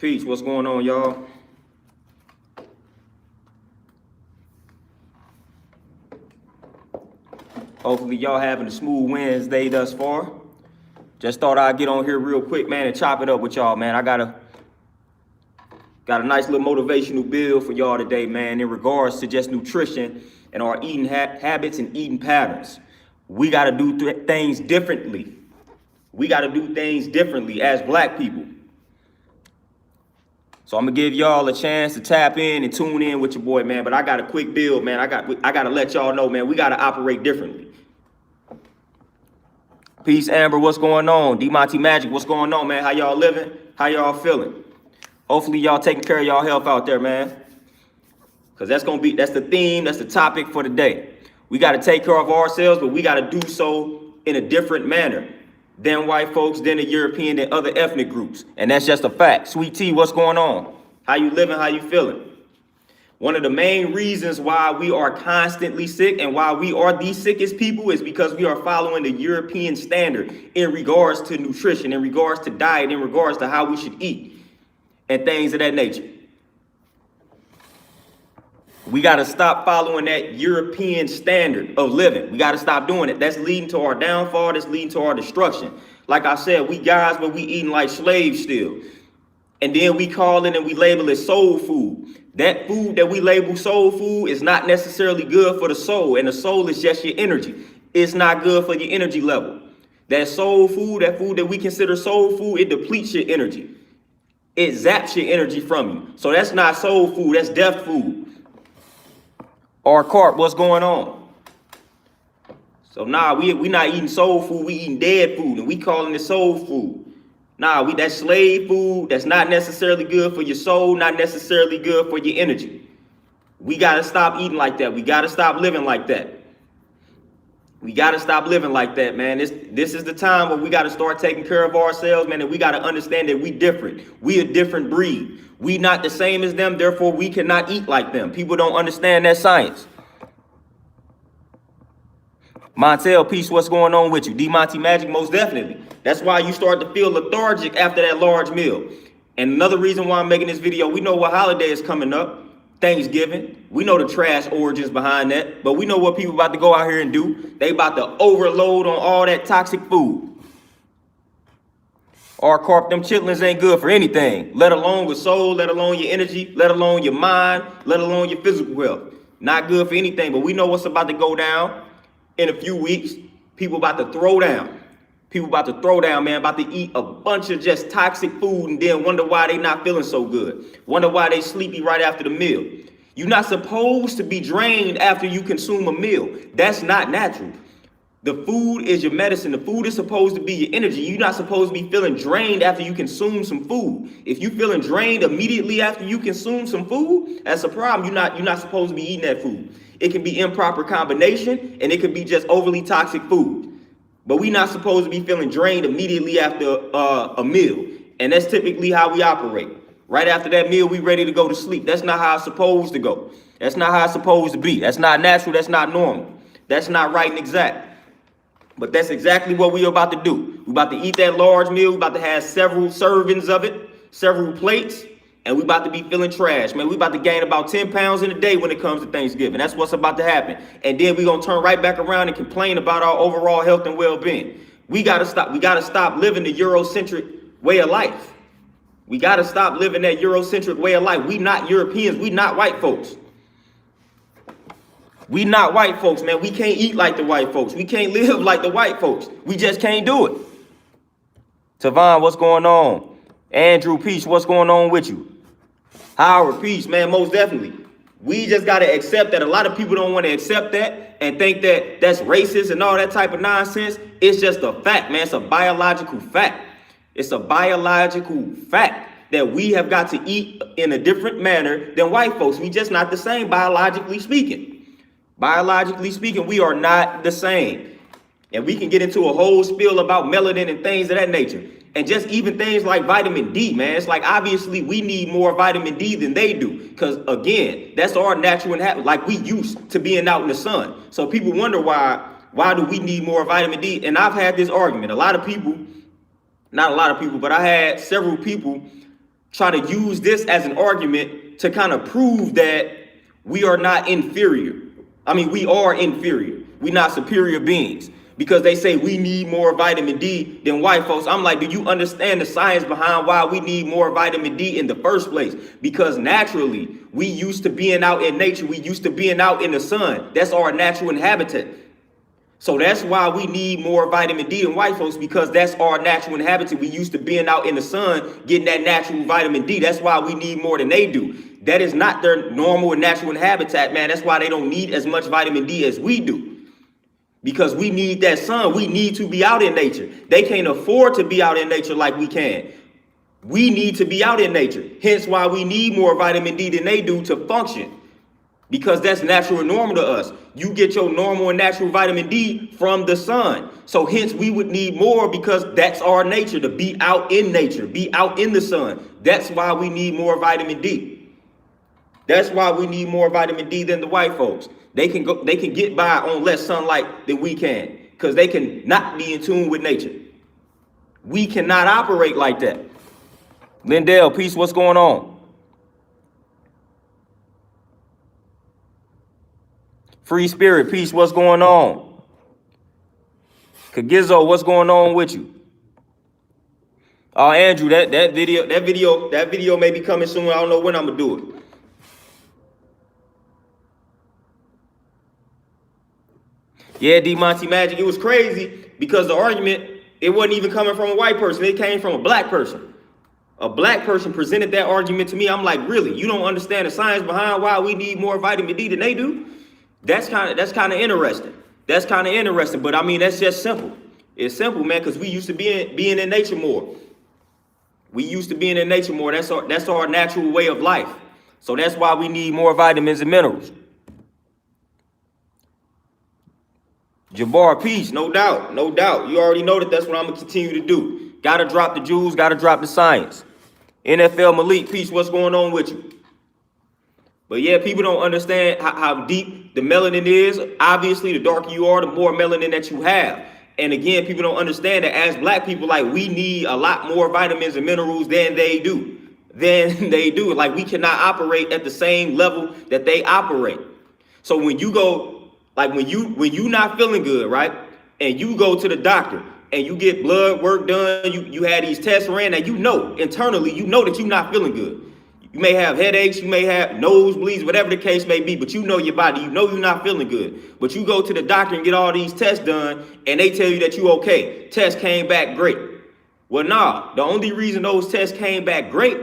Peace, what's going on, y'all? Hopefully y'all having a smooth Wednesday thus far. Just thought I'd get on here real quick, man, and chop it up with y'all, man. I got a nice little motivational build for y'all today, man, in regards to just nutrition and our eating habits and eating patterns. We got to do things differently. We got to do things differently as black people. So I'm gonna give y'all a chance to tap in and tune in with your boy, man. But I got a quick build, man. I gotta let y'all know, man, we gotta operate differently. Peace, Amber, what's going on? D-Monty Magic, what's going on, man? How y'all living? How y'all feeling? Hopefully y'all taking care of y'all health out there, man. Cause that's the theme, that's the topic for the day. We gotta take care of ourselves, but we gotta do so in a different manner than white folks, than the European, than other ethnic groups. And that's just a fact. Sweet Tea, what's going on? How you living? How you feeling? One of the main reasons why we are constantly sick and why we are the sickest people is because we are following the European standard in regards to nutrition, in regards to diet, in regards to how we should eat and things of that nature. We got to stop following that European standard of living. We got to stop doing it. That's leading to our downfall. That's leading to our destruction. Like I said, we guys, but we eating like slaves still. And then we call it and we label it soul food. That food that we label soul food is not necessarily good for the soul. And the soul is just your energy. It's not good for your energy level. That soul food, that food that we consider soul food, it depletes your energy. It zaps your energy from you. So that's not soul food. That's death food. Or carp, what's going on? So nah, we not eating soul food, we eating dead food, and we calling it soul food. Nah, that's slave food. That's not necessarily good for your soul, not necessarily good for your energy. We gotta stop eating like that. We gotta stop living like that. We gotta stop living like that, man. This is the time where we gotta start taking care of ourselves, man, and we gotta understand that we different. We a different breed. We not the same as them, therefore we cannot eat like them. People don't understand that science. Montel, peace, what's going on with you? D-Monty Magic, most definitely. That's why you start to feel lethargic after that large meal. And another reason why I'm making this video, we know what holiday is coming up. Thanksgiving. We know the trash origins behind that, but we know what people about to go out here and do. They about to overload on all that toxic food. Or carp, them chitlins ain't good for anything, let alone with soul, let alone your energy, let alone your mind, let alone your physical health. Not good for anything, but we know what's about to go down in a few weeks. People about to throw down. People about to throw down, man, about to eat a bunch of just toxic food and then wonder why they not feeling so good. Wonder why they sleepy right after the meal. You're not supposed to be drained after you consume a meal. That's not natural. The food is your medicine. The food is supposed to be your energy. You're not supposed to be feeling drained after you consume some food. If you're feeling drained immediately after you consume some food, that's a problem. You're not supposed to be eating that food. It can be improper combination and it could be just overly toxic food. But we're not supposed to be feeling drained immediately after a meal. And that's typically how we operate. Right after that meal, we ready to go to sleep. That's not how it's supposed to go. That's not how it's supposed to be. That's not natural. That's not normal. That's not right and exact. But that's exactly what we're about to do. We're about to eat that large meal. We're about to have several servings of it, several plates, and we're about to be feeling trash, man. We're about to gain about 10 pounds in a day when it comes to Thanksgiving. That's what's about to happen. And then we're going to turn right back around and complain about our overall health and well-being. We got to stop. We got to stop living the Eurocentric way of life. We got to stop living that Eurocentric way of life. We not Europeans. We not white folks. We not white folks, man. We can't eat like the white folks. We can't live like the white folks. We just can't do it. Tavon, what's going on? Andrew, peace, what's going on with you? Howard, peace, man, most definitely. We just got to accept that. A lot of people don't want to accept that and think that that's racist and all that type of nonsense. It's just a fact, man. It's a biological fact. It's a biological fact that we have got to eat in a different manner than white folks. We just not the same biologically speaking. Biologically speaking, we are not the same. And we can get into a whole spiel about melanin and things of that nature. And just even things like vitamin D, man. It's like, obviously, we need more vitamin D than they do. Because, again, that's our natural habit. Like, we used to being out in the sun. So people wonder why do we need more vitamin D? And I've had this argument. A lot of people, not a lot of people, but I had several people try to use this as an argument to kind of prove that we are not inferior. I mean, we are inferior. We're not superior beings. Because they say we need more vitamin D than white folks. I'm like, do you understand the science behind why we need more vitamin D in the first place? Because naturally, we used to being out in nature. We used to being out in the sun. That's our natural habitat. So that's why we need more vitamin D than white folks, because that's our natural habitat. We used to being out in the sun, getting that natural vitamin D. That's why we need more than they do. That is not their normal and natural habitat, man. That's why they don't need as much vitamin D as we do. Because we need that sun. We need to be out in nature. They can't afford to be out in nature like we can. We need to be out in nature. Hence why we need more vitamin D than they do to function. Because that's natural and normal to us. You get your normal and natural vitamin D from the sun. So hence we would need more, because that's our nature, to be out in nature, be out in the sun. That's why we need more vitamin D. That's why we need more vitamin D than the white folks. They can get by on less sunlight than we can, because they can not be in tune with nature. We cannot operate like that. Lindell, peace, what's going on? Free Spirit, peace, what's going on? Kagizzo, what's going on with you? Andrew, that video may be coming soon. I don't know when I'm gonna do it. Yeah, D Monty Magic, it was crazy because the argument, it wasn't even coming from a white person. It came from a black person. A black person presented that argument to me. I'm like, really? You don't understand the science behind why we need more vitamin D than they do? That's kind of interesting. That's kind of interesting. But I mean, that's just simple. It's simple, man, because we used to being in nature more. We used to being in nature more. That's our natural way of life. So that's why we need more vitamins and minerals. Jabbar, peace, no doubt, no doubt. You already know that's what I'm going to continue to do. Got to drop the jewels, got to drop the science. NFL Malik, peace, what's going on with you? But yeah, people don't understand how deep the melanin is. Obviously, the darker you are, the more melanin that you have. And again, people don't understand that as black people, like, we need a lot more vitamins and minerals than they do. Like, we cannot operate at the same level that they operate. So when you go, like when you not feeling good, right? And you go to the doctor and you get blood work done, you had these tests ran, and you know internally, you know that you're not feeling good. You may have headaches, you may have nosebleeds, whatever the case may be, but you know your body, you know you're not feeling good. But you go to the doctor and get all these tests done, and they tell you that you okay. Test came back great. Well, nah, the only reason those tests came back great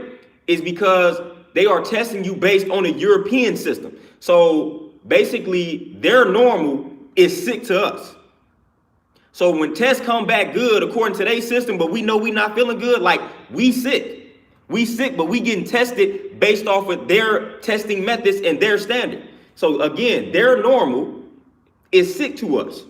is because they are testing you based on a European system. So basically, their normal is sick to us. So when tests come back good according to their system, but we know we not feeling good, like we sick. We sick, but we getting tested based off of their testing methods and their standard. So again, their normal is sick to us.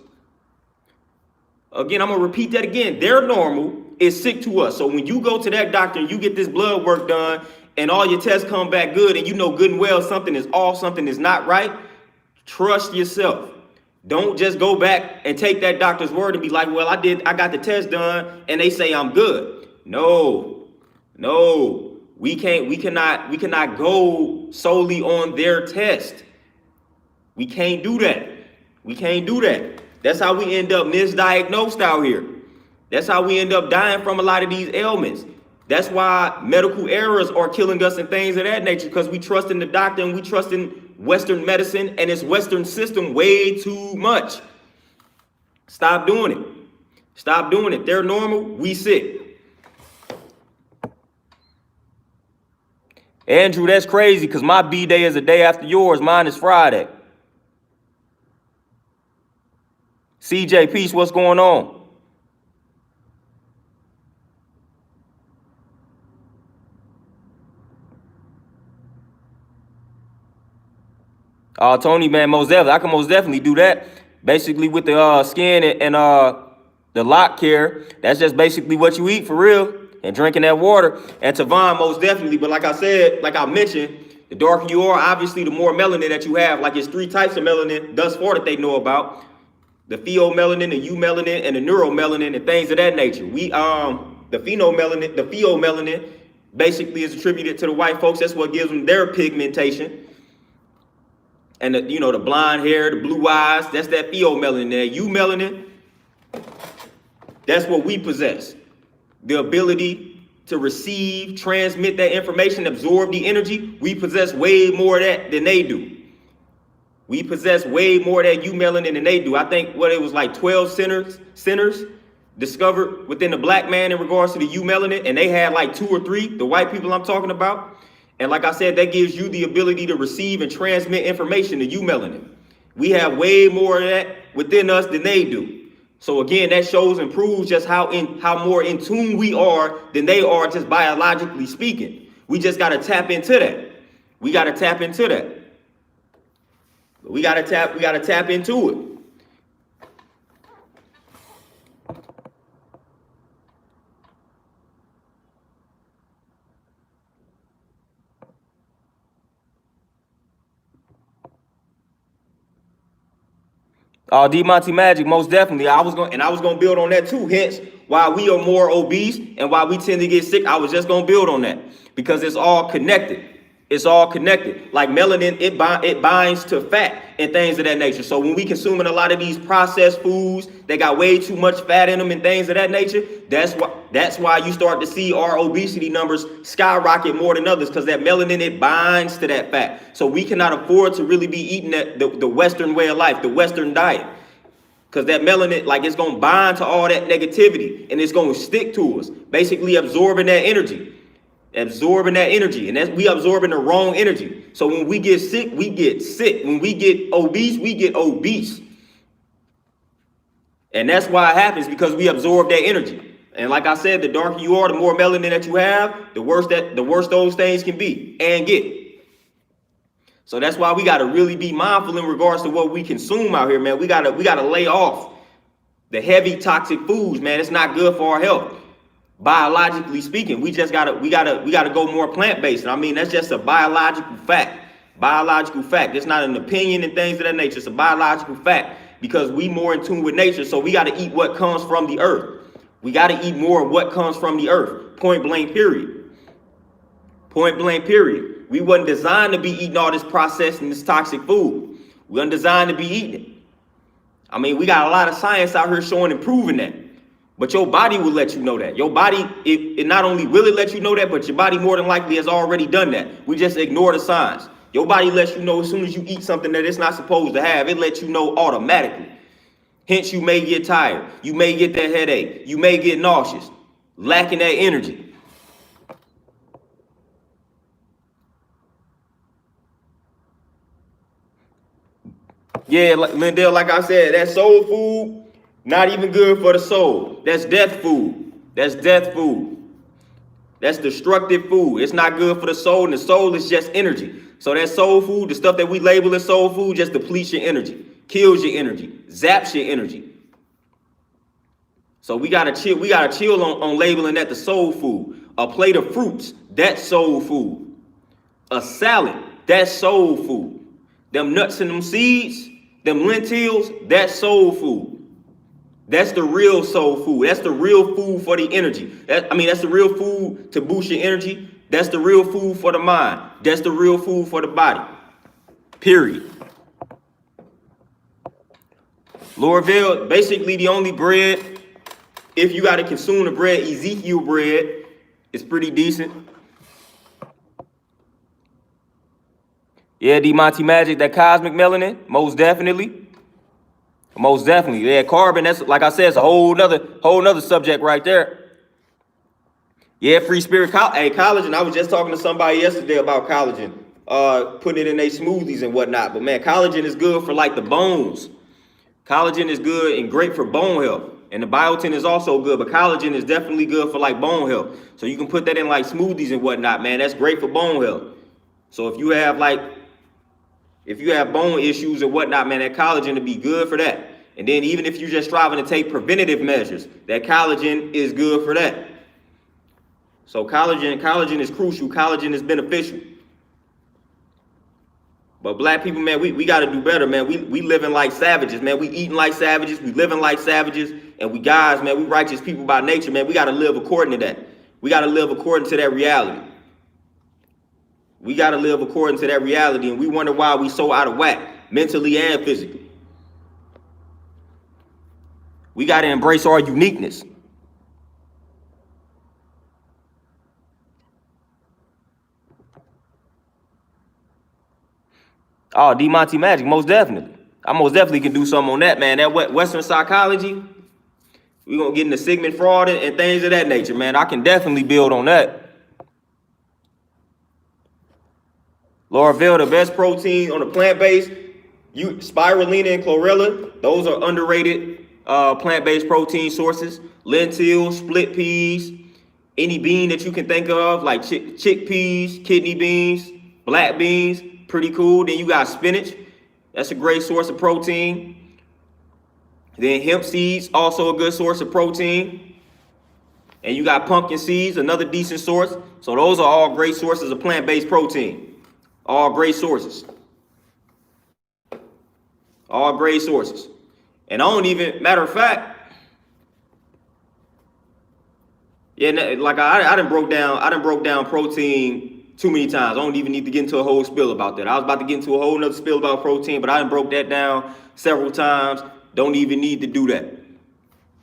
Again, I'm gonna repeat that again. Their normal is sick to us. So when you go to that doctor and you get this blood work done and all your tests come back good and you know good and well something is off, something is not right, trust yourself. Don't just go back and take that doctor's word and be like, well, I got the test done and they say I'm good. No, we cannot go solely on their test. We can't do that. That's how we end up misdiagnosed out here. That's how we end up dying from a lot of these ailments. That's why medical errors are killing us and things of that nature, because we trust in the doctor and we trust in Western medicine and its Western system way too much. Stop doing it. They're normal, we sick. Andrew, that's crazy because my B-Day is a day after yours. Mine is Friday. CJ, peace, what's going on? Tony, man, most definitely. I can most definitely do that. Basically with the skin and the lock care, that's just basically what you eat for real. And drinking that water. And Tavon, most definitely. But like I said, like I mentioned, the darker you are, obviously, the more melanin that you have. Like, it's 3 types of melanin thus far that they know about. The pheomelanin, the eumelanin, and the neuromelanin, and things of that nature. The pheomelanin basically is attributed to the white folks. That's what gives them their pigmentation. And the, you know, the blonde hair, the blue eyes, that's that pheomelanin there. Eumelanin, that's what we possess. The ability to receive, transmit that information, absorb the energy. We possess way more of that than they do. We possess way more of that eumelanin than they do. I think what it was like 12 centers discovered within the black man in regards to the eumelanin, and they had like 2 or 3, the white people I'm talking about. And like I said, that gives you the ability to receive and transmit information, the eumelanin. We have way more of that within us than they do. So again, that shows and proves just how more in tune we are than they are, just biologically speaking. We just got to tap into that. We got to tap into that. We got to tap into it. D Monty Magic, most definitely. I was gonna build on that too. Hence, why we are more obese and why we tend to get sick. I was just gonna build on that because it's all connected. It's all connected. Like melanin, it binds to fat and things of that nature. So when we consuming a lot of these processed foods, they got way too much fat in them and things of that nature. That's why you start to see our obesity numbers skyrocket more than others, because that melanin, it binds to that fat. So we cannot afford to really be eating the Western way of life, the Western diet. Because that melanin, like, it's going to bind to all that negativity and it's going to stick to us, basically absorbing that energy. And we absorbing the wrong energy. So when we get sick, we get sick. When we get obese. And that's why it happens, because we absorb that energy. And like I said, the darker you are, the more melanin that you have, the worse those things can be and get. So that's why we got to really be mindful in regards to what we consume out here, man. We got to lay off the heavy toxic foods, man. It's not good for our health. Biologically speaking, we gotta go more plant-based. I mean, that's just a biological fact. It's not an opinion and things of that nature. It's a biological fact, because we more in tune with nature. So we got to eat what comes from the earth. We got to eat more of what comes from the earth. Point blank, period. We wasn't designed to be eating all this processed and this toxic food. We weren't designed to be eating it. I mean, we got a lot of science out here showing and proving that. But your body will let you know that. Your body, it not only will it let you know that, but your body more than likely has already done that. We just ignore the signs. Your body lets you know as soon as you eat something that it's not supposed to have. It lets you know automatically. Hence, you may get tired. You may get that headache. You may get nauseous, lacking that energy. Yeah, Lindell, like I said, that soul food, not even good for the soul. That's death food. That's destructive food. It's not good for the soul, and the soul is just energy. So that soul food, the stuff that we label as soul food, just depletes your energy, kills your energy, zaps your energy. So we gotta chill on labeling that the soul food. A plate of fruits, that's soul food. A salad, that's soul food. Them nuts and them seeds, them lentils, that's soul food. That's the real soul food. That's the real food for the energy. That's the real food to boost your energy. That's the real food for the mind. That's the real food for the body. Period. Lorville, basically the only bread, if you got to consume the bread, Ezekiel bread, is pretty decent. Yeah, D Monty Magic, that cosmic melanin, most definitely. Yeah, carbon, that's, like I said, it's a whole nother subject right there. Yeah, free spirit, collagen. I was just talking to somebody yesterday about collagen, putting it in their smoothies and whatnot. But man, collagen is good for like the bones. Collagen is good and great for bone health. And the biotin is also good, but collagen is definitely good for like bone health. So you can put that in like smoothies and whatnot, man. That's great for bone health. So if you have bone issues or whatnot, man, that collagen will be good for that. And then even if you're just striving to take preventative measures, that collagen is good for that. So collagen is crucial. Collagen is beneficial. But black people, man, we got to do better, man. We living like savages, man. We eating like savages. We living like savages. And we guys, man, we righteous people by nature, man. We got to live according to that. We got to live according to that reality. We got to live according to that reality, and we wonder why we so out of whack, mentally and physically. We got to embrace our uniqueness. Oh, D Monty Magic, most definitely. I most definitely can do something on that, man. That Western psychology, we're going to get into Sigmund Freud and things of that nature, man. I can definitely build on that. Lorville, the best protein on the plant-based, spirulina and chlorella, those are underrated plant-based protein sources. Lentils, split peas, any bean that you can think of, like chickpeas, kidney beans, black beans, pretty cool. Then you got spinach. That's a great source of protein. Then hemp seeds, also a good source of protein. And you got pumpkin seeds, another decent source. So those are all great sources of plant-based protein. All great sources. All great sources. And I don't even, matter of fact, yeah, like I done broke down protein too many times. I don't even need to get into a whole spiel about that. I was about to get into a whole nother spiel about protein, but I done broke that down several times. Don't even need to do that.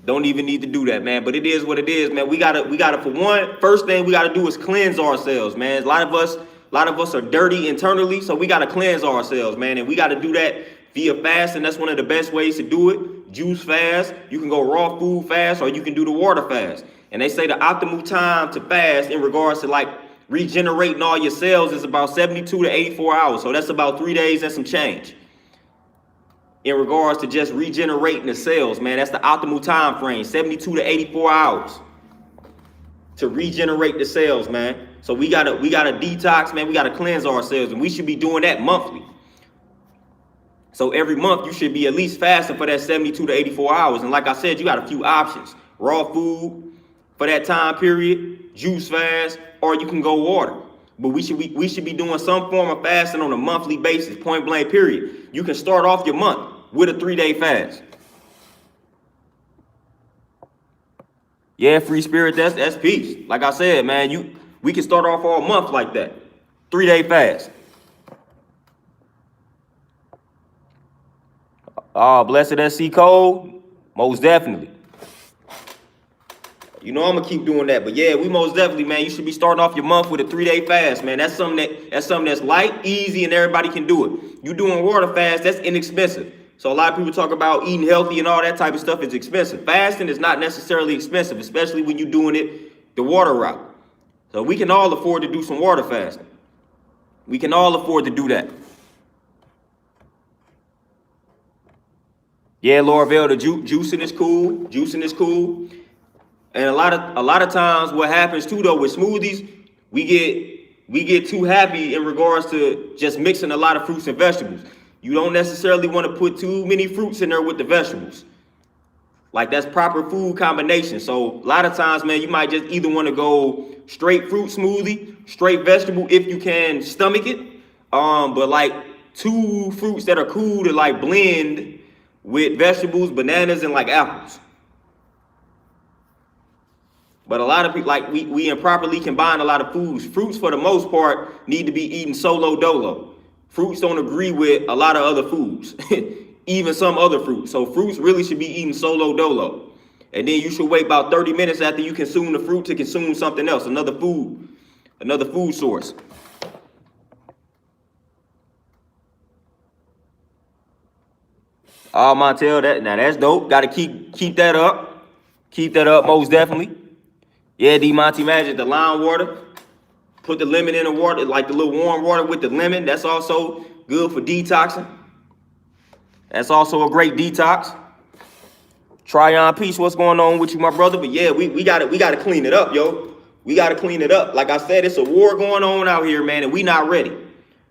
Don't even need to do that, man. But it is what it is, man. We gotta, for one, first thing we gotta do is cleanse ourselves, man. A lot of us are dirty internally, so we gotta cleanse ourselves, man. And we gotta do that via fasting. That's one of the best ways to do it. Juice fast. You can go raw food fast, or you can do the water fast. And they say the optimal time to fast in regards to like regenerating all your cells is about 72 to 84 hours. So that's about 3 days and some change. In regards to just regenerating the cells, man, that's the optimal time frame, 72 to 84 hours to regenerate the cells, man. So we gotta detox, man. We gotta cleanse ourselves, and we should be doing that monthly. So every month you should be at least fasting for that 72 to 84 hours. And like I said, you got a few options: raw food for that time period, juice fast, or you can go water. But we should be doing some form of fasting on a monthly basis, point blank period. You can start off your month with a 3-day fast. Yeah, free spirit, that's peace. Like I said, man, we can start off all month like that. 3-day fast. Oh, blessed SC Code, most definitely. You know I'm gonna keep doing that, but yeah, we most definitely, man. You should be starting off your month with a 3-day fast, man. That's something that's light, easy, and everybody can do it. You doing water fast, that's inexpensive. So a lot of people talk about eating healthy and all that type of stuff is expensive. Fasting is not necessarily expensive, especially when you're doing it the water route. So we can all afford to do some water fasting. We can all afford to do that. Yeah, Lorville, the juicing is cool. Juicing is cool. And a lot of times what happens too though with smoothies, we get too happy in regards to just mixing a lot of fruits and vegetables. You don't necessarily want to put too many fruits in there with the vegetables. Like that's proper food combination. So a lot of times, man, you might just either want to go straight fruit smoothie, straight vegetable if you can stomach it. But like 2 fruits that are cool to like blend with vegetables, bananas, and like apples. But a lot of people, like we improperly combine a lot of foods. Fruits, for the most part, need to be eaten solo dolo. Fruits don't agree with a lot of other foods, even some other fruits. So fruits really should be eaten solo dolo. And then you should wait about 30 minutes after you consume the fruit to consume something else, another food source. Oh, Montel, that's dope. Got to keep that up. Keep that up, most definitely. Yeah, D Monty Magic, the lime water. Put the lemon in the water, like the little warm water with the lemon. That's also good for detoxing. That's also a great detox. Tryon Peace, what's going on with you, my brother? But yeah, we gotta clean it up, yo. We gotta clean it up. Like I said, it's a war going on out here, man, and we not ready.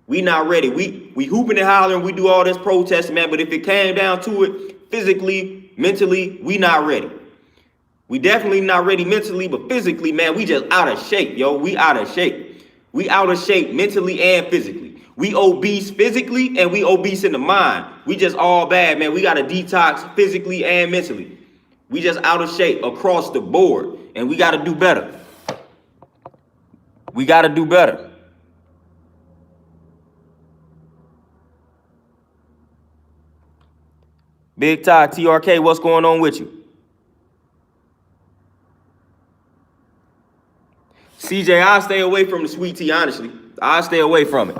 We not ready. We hooping and hollering, we do all this protesting, man. But if it came down to it, physically, mentally, we not ready. We definitely not ready mentally, but physically, man, we just out of shape, yo. We out of shape. We out of shape mentally and physically. We obese physically and we obese in the mind. We just all bad, man. We got to detox physically and mentally. We just out of shape across the board, and we got to do better. We got to do better. Big Ty, TRK, what's going on with you? CJ, I'll stay away from the sweet tea, honestly. I'll stay away from it.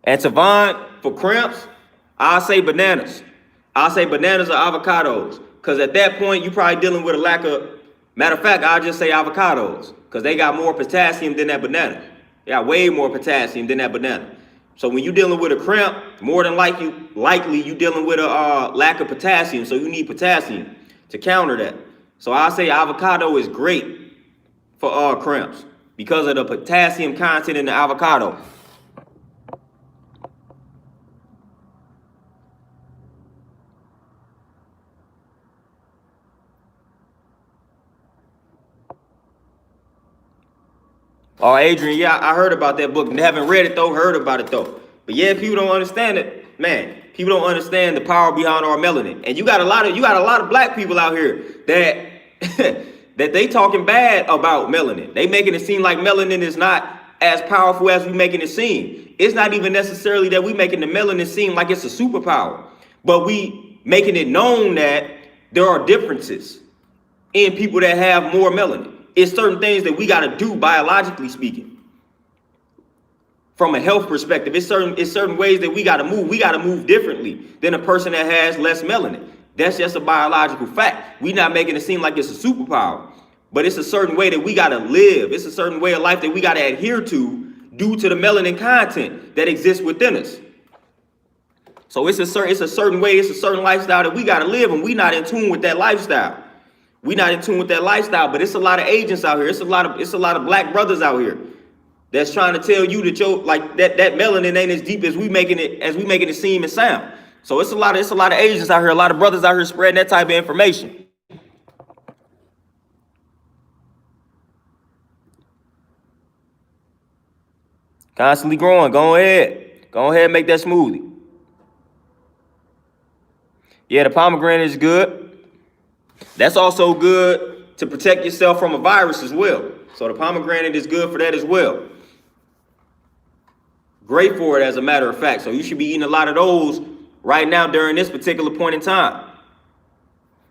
And Tavon, for cramps, I'll say bananas. I'll say bananas or avocados. Because at that point, you're probably dealing with a lack of, matter of fact, I'll just say avocados. Because they got more potassium than that banana. They got way more potassium than that banana. So when you're dealing with a cramp, more than likely you're dealing with a lack of potassium. So you need potassium to counter that. So I say avocado is great for cramps because of the potassium content in the avocado. Oh, Adrian, yeah, I heard about that book. Haven't read it though, heard about it though. But yeah, people don't understand it, man. People don't understand the power behind our melanin. And you got a lot of black people out here that that they talking bad about melanin. They making it seem like melanin is not as powerful as we making it seem. It's not even necessarily that we making the melanin seem like it's a superpower, but we making it known that there are differences in people that have more melanin. It's certain things that we got to do biologically speaking. From a health perspective, it's certain ways that we got to move. We got to move differently than a person that has less melanin. That's just a biological fact. We're not making it seem like it's a superpower, but it's a certain way that we got to live. It's a certain way of life that we got to adhere to due to the melanin content that exists within us. So it's a certain way, it's a certain lifestyle that we got to live, and we not in tune with that lifestyle. We not in tune with that lifestyle, but it's a lot of agents out here. It's a lot of black brothers out here that's trying to tell you that that melanin ain't as deep as we making it seem and sound. So it's a lot of agents out here, a lot of brothers out here spreading that type of information. Constantly growing. Go ahead and make that smoothie. Yeah, the pomegranate is good. That's also good to protect yourself from a virus as well. So the pomegranate is good for that as well. Great for it, as a matter of fact. So you should be eating a lot of those right now during this particular point in time.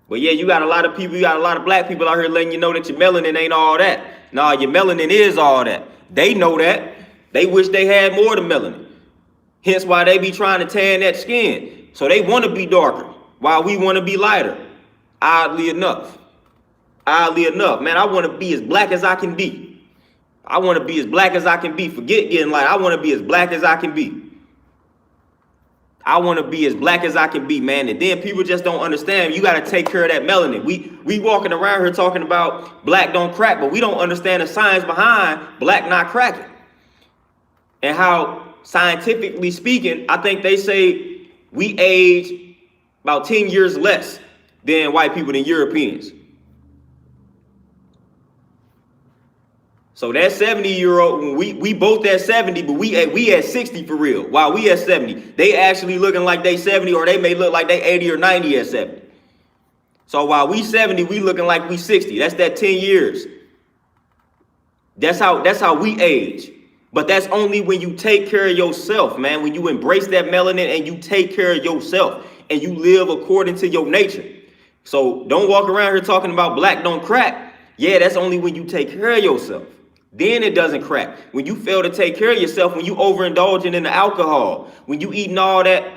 But yeah, you got a lot of people, you got a lot of black people out here letting you know that your melanin ain't all that. Nah, your melanin is all that. They know that. They wish they had more than melanin. Hence why they be trying to tan that skin. So they want to be darker while we want to be lighter. Oddly enough, man, I want to be as black as I can be. I want to be as black as I can be. Forget getting light. I want to be as black as I can be. I want to be as black as I can be, man. And then people just don't understand. You got to take care of that melanin. We walking around here talking about black don't crack, but we don't understand the science behind black not cracking. And how, scientifically speaking, I think they say we age about 10 years less than white people, than Europeans. So that 70-year-old, we both at 70, but we at 60 for real. While we at 70, they actually looking like they 70, or they may look like they 80 or 90 at 70. So while we 70, we looking like we 60. That's that 10 years. That's how we age. But that's only when you take care of yourself, man. When you embrace that melanin and you take care of yourself and you live according to your nature. So don't walk around here talking about black don't crack. Yeah, that's only when you take care of yourself. Then it doesn't crack. When you fail to take care of yourself, when you overindulging in the alcohol, when you eating all that,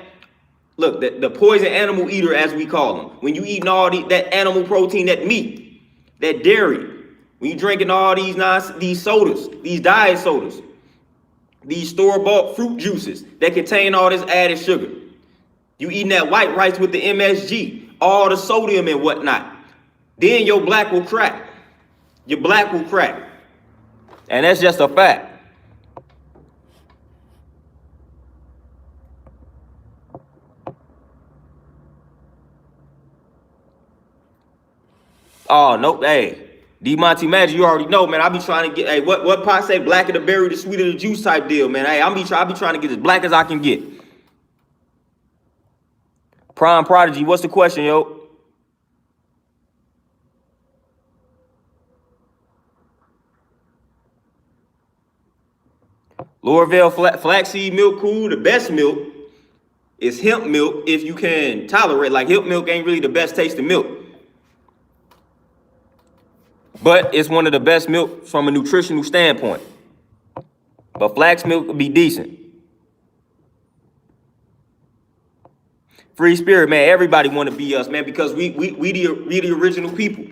look, the poison animal eater, as we call them, when you eating all that animal protein, that meat, that dairy, when you drinking all these sodas, these diet sodas, these store-bought fruit juices that contain all this added sugar, you eating that white rice with the MSG, all the sodium and whatnot, then your black will crack. Your black will crack. And that's just a fact. Oh, nope. Hey, D Monty Magic, you already know, man. I be trying to get, hey, what pot say, blacker the berry, the sweeter the juice type deal, man. Hey, I be trying to get as black as I can get. Prime Prodigy, what's the question, yo? Lorville flaxseed milk cool. The best milk is hemp milk if you can tolerate. Like hemp milk ain't really the best tasting milk, but it's one of the best milk from a nutritional standpoint. But flax milk would be decent. Free spirit, man. Everybody want to be us, man, because we the original people.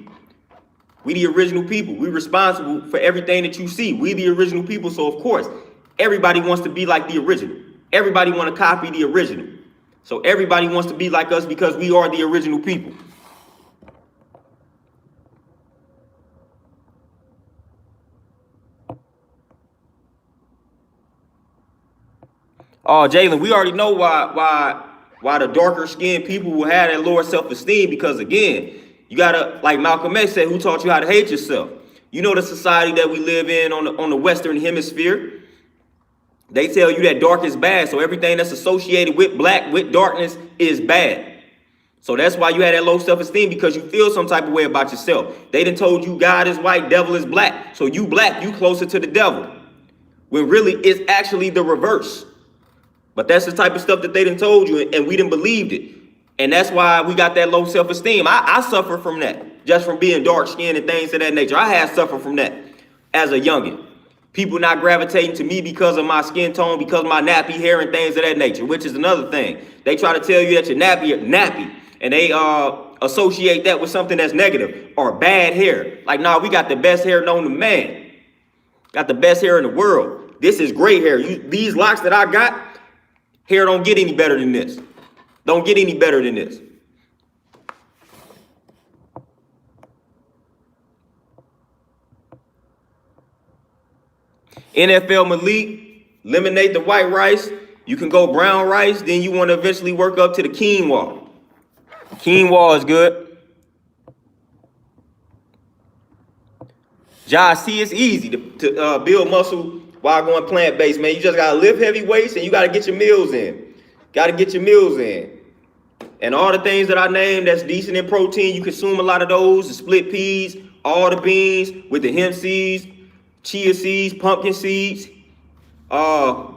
We the original people. We responsible for everything that you see. We the original people, so of course, everybody wants to be like the original. Everybody want to copy the original. So everybody wants to be like us because we are the original people. Oh, Jalen, we already know why the darker skinned people will have that lower self-esteem, because again, you gotta, like Malcolm X said, who taught you how to hate yourself? You know the society that we live in on the Western Hemisphere. They tell you that dark is bad, so everything that's associated with black, with darkness, is bad. So that's why you had that low self-esteem, because you feel some type of way about yourself. They done told you God is white, devil is black. So you black, you closer to the devil. When really it's actually the reverse. But that's the type of stuff that they done told you, and we done believed it. And that's why we got that low self-esteem. I suffer from that, just from being dark-skinned and things of that nature. I had suffered from that as a youngin'. People not gravitating to me because of my skin tone, because of my nappy hair and things of that nature, which is another thing. They try to tell you that you're nappy, and they associate that with something that's negative or bad hair. Like, nah, we got the best hair known to man. Got the best hair in the world. This is great hair. These locks that I got, hair don't get any better than this. Don't get any better than this. NFL Malik, eliminate the white rice. You can go brown rice. Then you want to eventually work up to the quinoa. Quinoa is good. Josh, see, it's easy to build muscle while going plant-based, man. You just got to lift heavy weights and you got to get your meals in. Got to get your meals in. And all the things that I named that's decent in protein, you consume a lot of those. The split peas, all the beans with the hemp seeds, chia seeds, pumpkin seeds,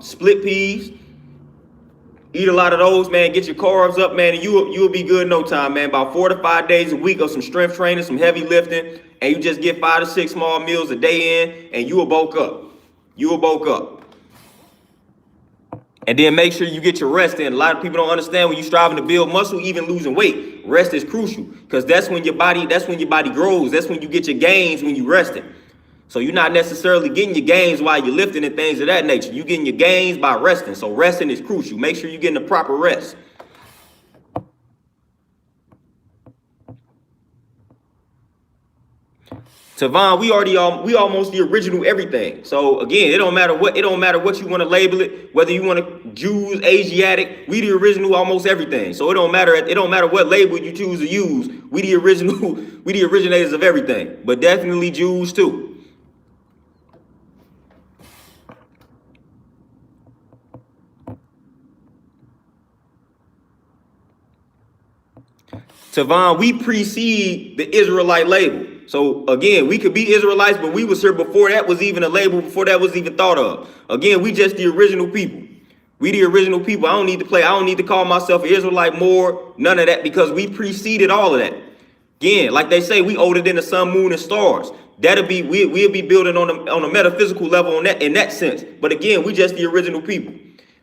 split peas. Eat a lot of those, man. Get your carbs up, man, and you'll be good in no time, man. About 4 to 5 days a week of some strength training, some heavy lifting, and you just get 5 to 6 small meals a day in, and you will bulk up. You will bulk up. And then make sure you get your rest in. A lot of people don't understand when you're striving to build muscle, even losing weight. Rest is crucial, because that's when your body grows. That's when you get your gains, when you're resting. So you're not necessarily getting your gains while you're lifting and things of that nature. You're getting your gains by resting. So resting is crucial. Make sure you're getting the proper rest. Tavon, we almost the original everything. So again, it don't matter what you want to label it, whether you want to Jews, Asiatic, we the original almost everything. So it don't matter what label you choose to use. We the original, we the originators of everything, but definitely Jews too. Tavon, we precede the Israelite label. So again, we could be Israelites, but we was here before that was even a label, before that was even thought of. Again, we just the original people. We the original people. I don't need to call myself an Israelite more, none of that, because we preceded all of that. Again, like they say, we older than the sun, moon, and stars. We'll be building on a metaphysical level in that sense. But again, we just the original people.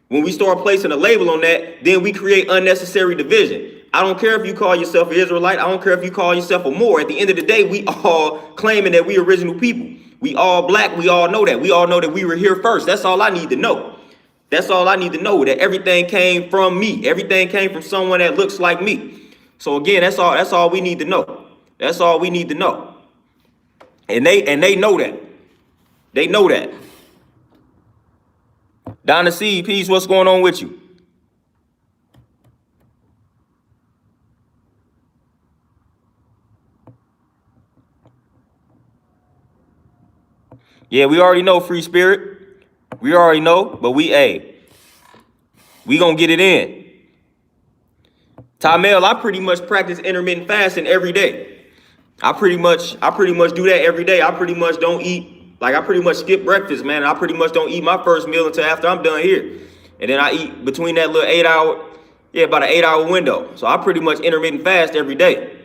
When we start placing a label on that, then we create unnecessary division. I don't care if you call yourself an Israelite. I don't care if you call yourself a Moor. At the end of the day, we all claiming that we original people. We all black. We all know that. We all know that we were here first. That's all I need to know. That's all I need to know, that everything came from me. Everything came from someone that looks like me. So again, that's all we need to know. That's all we need to know. And they know that. They know that. Donna C, peace, what's going on with you? Yeah, we already know, free spirit. We already know, but we gonna get it in. Tamel, I pretty much practice intermittent fasting every day. I pretty much do that every day. I pretty much don't eat Like, I pretty much skip breakfast, man. I pretty much don't eat my first meal until after I'm done here. And then I eat between that little 8 hour, about an 8 hour window. So I pretty much intermittent fast every day.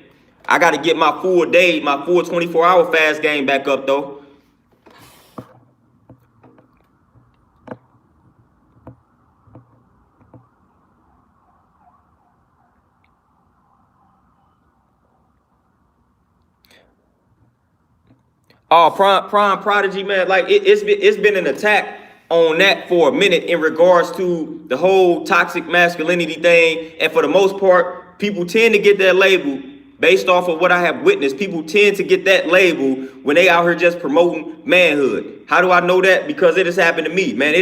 I got to get my full day, my full 24-hour fast game back up, though. Oh, prime prodigy, man. Like it's been an attack on that for a minute in regards to the whole toxic masculinity thing. And for the most part, people tend to get that label based off of what I have witnessed. People tend to get that label when they out here just promoting manhood. How do I know that? Because it has happened to me, man.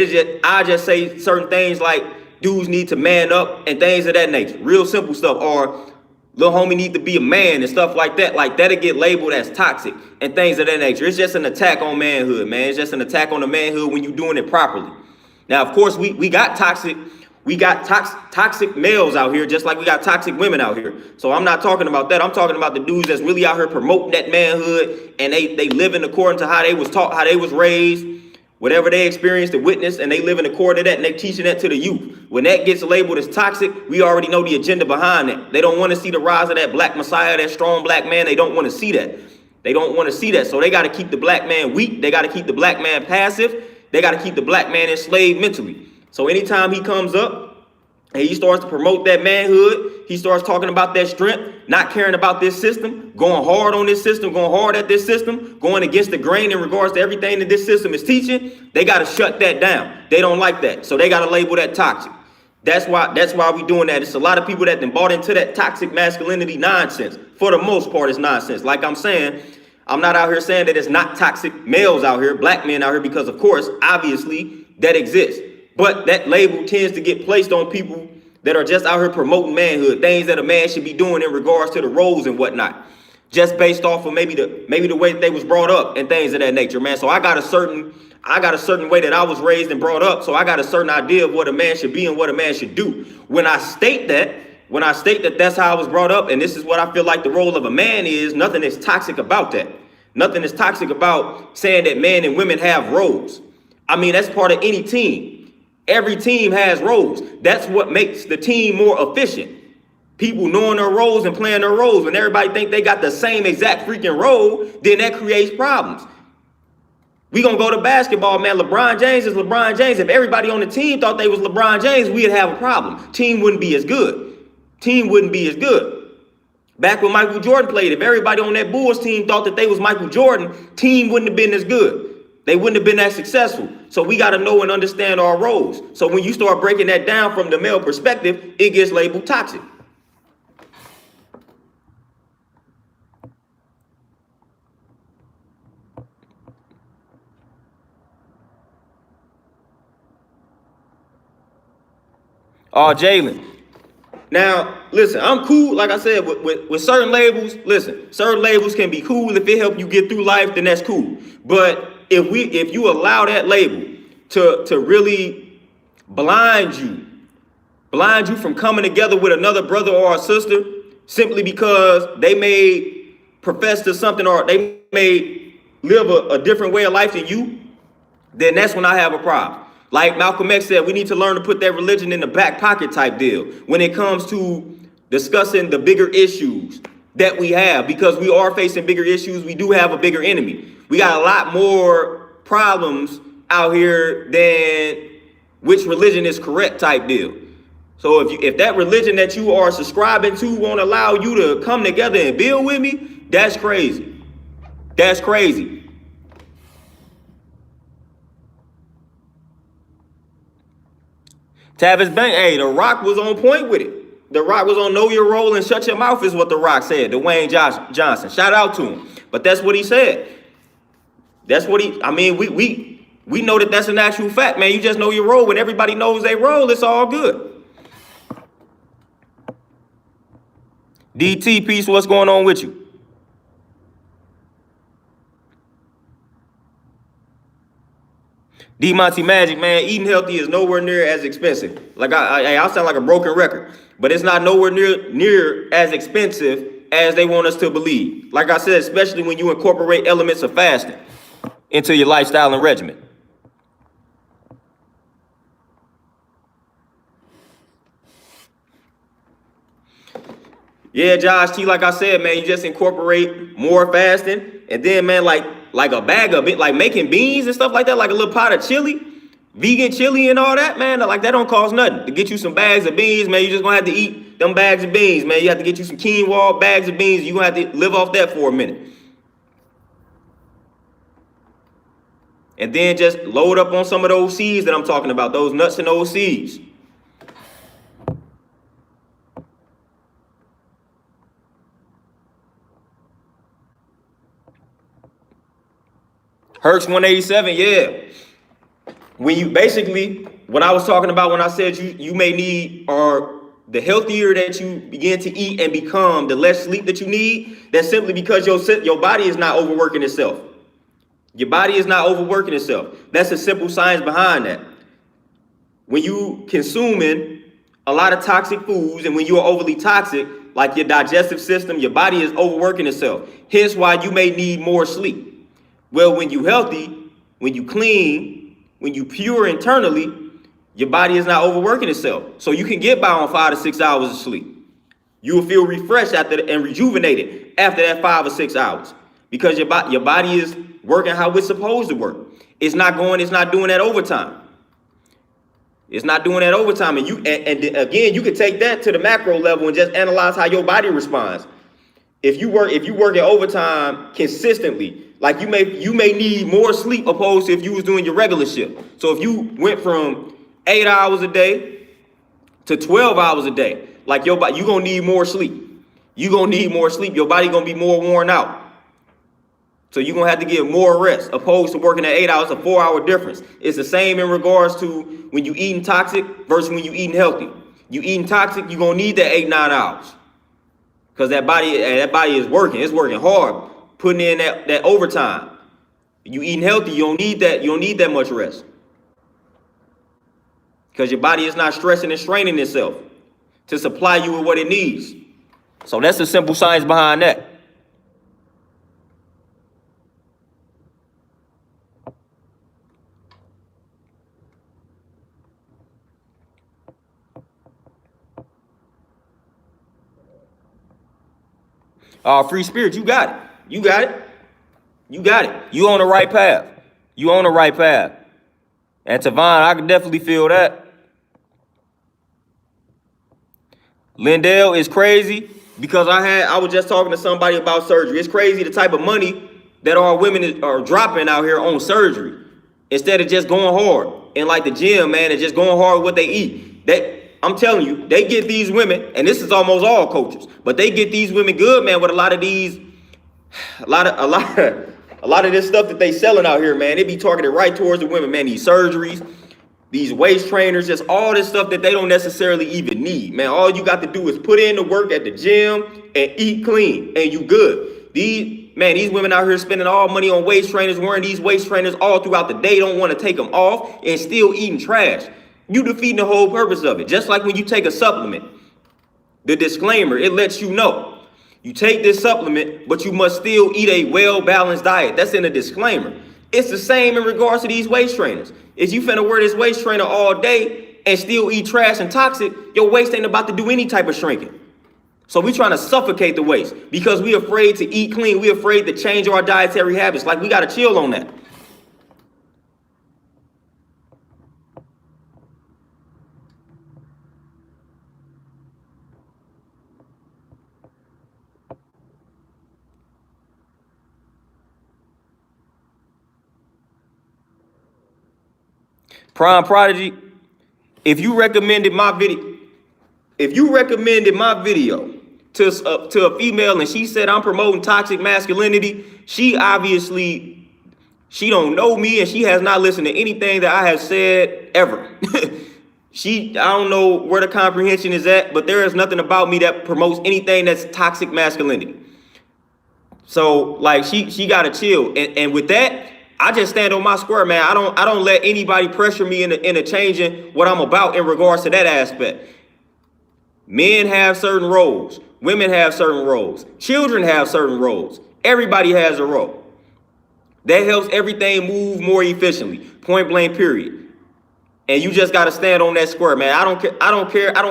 I just say certain things like dudes need to man up and things of that nature. Real simple stuff. Or little homie need to be a man and stuff like that. Like, that'll get labeled as toxic and things of that nature. It's just an attack on manhood, man. It's just an attack on the manhood when you're doing it properly. Now, of course, we got toxic males out here, just like we got toxic women out here. So I'm not talking about that. I'm talking about the dudes that's really out here promoting that manhood, and they living according to how they was taught, how they was raised, whatever they experienced and witnessed, and they live in accord to that, and they teaching that to the youth. When that gets labeled as toxic, we already know the agenda behind that. They don't want to see the rise of that black messiah, that strong black man. They don't want to see that. They don't want to see that. So they got to keep the black man weak. They got to keep the black man passive. They got to keep the black man enslaved mentally. So anytime he comes up and he starts to promote that manhood, he starts talking about that strength, not caring about this system, going hard on this system, going hard at this system, going against the grain in regards to everything that this system is teaching, they got to shut that down. They don't like that. So they got to label that toxic. That's why we doing that. It's a lot of people that then bought into that toxic masculinity nonsense. For the most part, it's nonsense. Like I'm saying, I'm not out here saying that it's not toxic males out here, black men out here, because of course, obviously, that exists. But that label tends to get placed on people that are just out here promoting manhood, things that a man should be doing in regards to the roles and whatnot, just based off of maybe the way that they was brought up and things of that nature, man. So I got a certain way that I was raised and brought up. So I got a certain idea of what a man should be and what a man should do. When I state that that's how I was brought up, and this is what I feel like the role of a man is, nothing is toxic about that. Nothing is toxic about saying that men and women have roles. I mean, that's part of any team. Every team has roles. That's what makes the team more efficient. People knowing their roles and playing their roles. When everybody think they got the same exact freaking role, then that creates problems. We gonna go to basketball, man. LeBron James is LeBron James. If everybody on the team thought they was LeBron James, we'd have a problem. Team wouldn't be as good. Back when Michael Jordan played, if everybody on that Bulls team thought that they was Michael Jordan, team wouldn't have been as good. They wouldn't have been as successful. So we got to know and understand our roles. So when you start breaking that down from the male perspective, it gets labeled toxic. Oh, Jalen. Now, listen, I'm cool. Like I said, with certain labels, listen, certain labels can be cool. If it help you get through life, then that's cool. But if you allow that label to really blind you from coming together with another brother or a sister simply because they may profess to something or they may live a different way of life than you, then that's when I have a problem. Like Malcolm X said, we need to learn to put that religion in the back pocket type deal when it comes to discussing the bigger issues that we have, because we are facing bigger issues. We do have a bigger enemy. We got a lot more problems out here than which religion is correct type deal. So if that religion that you are subscribing to won't allow you to come together and build with me, that's crazy. That's crazy. Tavis Bank, hey, The Rock was on point with it. The Rock was on know your role and shut your mouth is what The Rock said, Dwayne Johnson. Shout out to him. But that's what he said. That's what we know that that's an actual fact, man. You just know your role. When everybody knows their role, it's all good. DT, peace, what's going on with you? D Monty Magic, man, eating healthy is nowhere near as expensive. Like I sound like a broken record, but it's not nowhere near as expensive as they want us to believe. Like I said, especially when you incorporate elements of fasting. into your lifestyle and regimen. Yeah, Josh T, like I said, man, you just incorporate more fasting, and then, man, like a bag of it, like making beans and stuff like that, like a little pot of chili, vegan chili and all that, man, like that don't cost nothing. To get you some bags of beans, man, you just gonna have to eat them bags of beans, man. You have to get you some quinoa bags of beans. You gonna have to live off that for a minute. And then just load up on some of those seeds that I'm talking about, those nuts and those seeds. Hertz 187, yeah. When you basically, what I was talking about when I said you may need, or the healthier that you begin to eat and become, the less sleep that you need, that's simply because your body is not overworking itself. Your body is not overworking itself. That's a simple science behind that. When you consuming a lot of toxic foods, and when you are overly toxic, like your digestive system, your body is overworking itself. Hence why you may need more sleep. Well, when you healthy, when you clean, when you pure internally, your body is not overworking itself. So you can get by on 5 to 6 hours of sleep. You will feel refreshed and rejuvenated after that 5 or 6 hours, because your body is working how it's supposed to work. It's not doing that overtime. It's not doing that overtime. And again, you can take that to the macro level and just analyze how your body responds. If you work at overtime consistently, like you may need more sleep opposed to if you was doing your regular shift. So if you went from 8 hours a day to 12 hours a day, like your body, you're gonna need more sleep. You're gonna need more sleep. Your body gonna be more worn out. So you're gonna have to get more rest opposed to working at 8 hours, a 4-hour difference. It's the same in regards to when you eating toxic versus when you eating healthy. You eating toxic, you're gonna need that 8-9 hours. Because that body is working. It's working hard, putting in that overtime. You eating healthy, you don't need that much rest. Because your body is not stressing and straining itself to supply you with what it needs. So that's the simple science behind that. Free spirit, you got it. You got it. You got it. You on the right path. You on the right path. And Tavon, I can definitely feel that. Lindell is crazy because I was just talking to somebody about surgery. It's crazy the type of money that our women are dropping out here on surgery instead of just going hard in like the gym, man, and just going hard with what they eat. I'm telling you, they get these women, and this is almost all coaches, but they get these women good, man, with a lot of this stuff that they selling out here, man. They be targeted right towards the women, man. These surgeries, these waist trainers, just all this stuff that they don't necessarily even need, man. All you got to do is put in the work at the gym and eat clean, and you good. These women out here spending all money on waist trainers, wearing these waist trainers all throughout the day, don't want to take them off, and still eating trash. You defeating the whole purpose of it. Just like when you take a supplement, the disclaimer, it lets you know you take this supplement, but you must still eat a well-balanced diet. That's in the disclaimer. It's the same in regards to these waist trainers. If you finna wear this waist trainer all day and still eat trash and toxic, your waist ain't about to do any type of shrinking. So we trying to suffocate the waist because we afraid to eat clean. We afraid to change our dietary habits. Like, we got to chill on that. Prime Prodigy, if you recommended my video to a female and she said I'm promoting toxic masculinity, she don't know me and she has not listened to anything that I have said ever. I don't know where the comprehension is at, but there is nothing about me that promotes anything that's toxic masculinity. So like she gotta chill. And with that, I just stand on my square, man. I don't let anybody pressure me into changing what I'm about in regards to that aspect. Men have certain roles. Women have certain roles. Children have certain roles. Everybody has a role. That helps everything move more efficiently. Point blank, period. And you just gotta stand on that square, man. I don't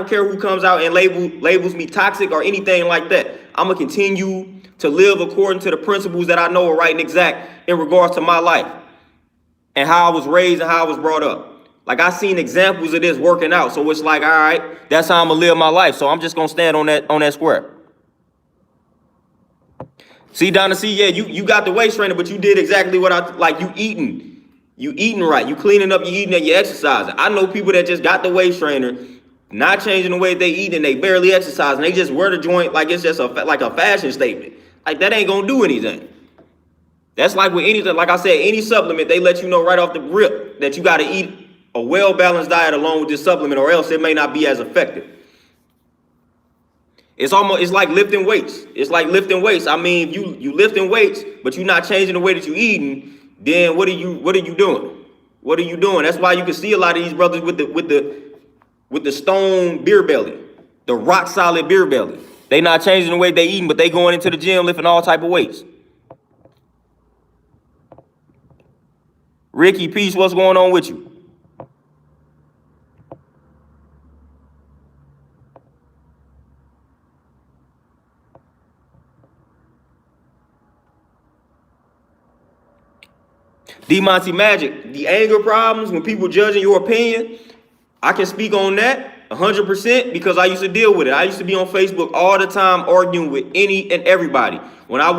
care who comes out and labels me toxic or anything like that. I'm gonna continue to live according to the principles that I know are right and exact in regards to my life and how I was raised and how I was brought up. Like, I seen examples of this working out. So it's like, all right, that's how I'm gonna live my life. So I'm just gonna stand on that square. See, Donna, yeah, you got the waist trainer, but you did exactly what I like. You eating right, you cleaning up, you eating and you exercising. I know people that just got the waist trainer, not changing the way they eat, and they barely exercise, and they just wear the joint like it's just like a fashion statement. Like, that ain't gonna do anything. That's like with anything. Like I said, any supplement, they let you know right off the rip that you got to eat a well-balanced diet along with this supplement, or else it may not be as effective. It's like lifting weights. It's like lifting weights. I mean, if you lifting weights, but you're not changing the way that you eating, then what are you doing? What are you doing? That's why you can see a lot of these brothers with the stone beer belly, the rock solid beer belly. They not changing the way they eating, but they going into the gym lifting all type of weights. Ricky, peace, what's going on with you? D Monty Magic, the anger problems when people judging your opinion, I can speak on that 100% because I used to deal with it. I used to be on Facebook all the time arguing with any and everybody. When I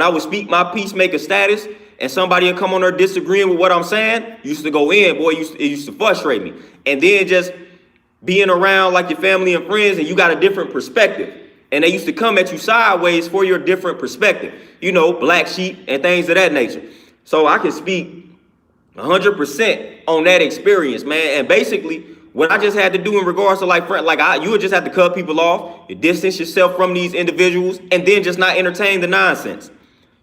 would speak my peacemaker status and somebody would come on there disagreeing with what I'm saying, used to go in, boy, it used to frustrate me. And then just being around like your family and friends and you got a different perspective. And they used to come at you sideways for your different perspective. You know, black sheep and things of that nature. So I can speak 100% on that experience, man. And basically, what I just had to do in regards to you would just have to cut people off, you distance yourself from these individuals, and then just not entertain the nonsense.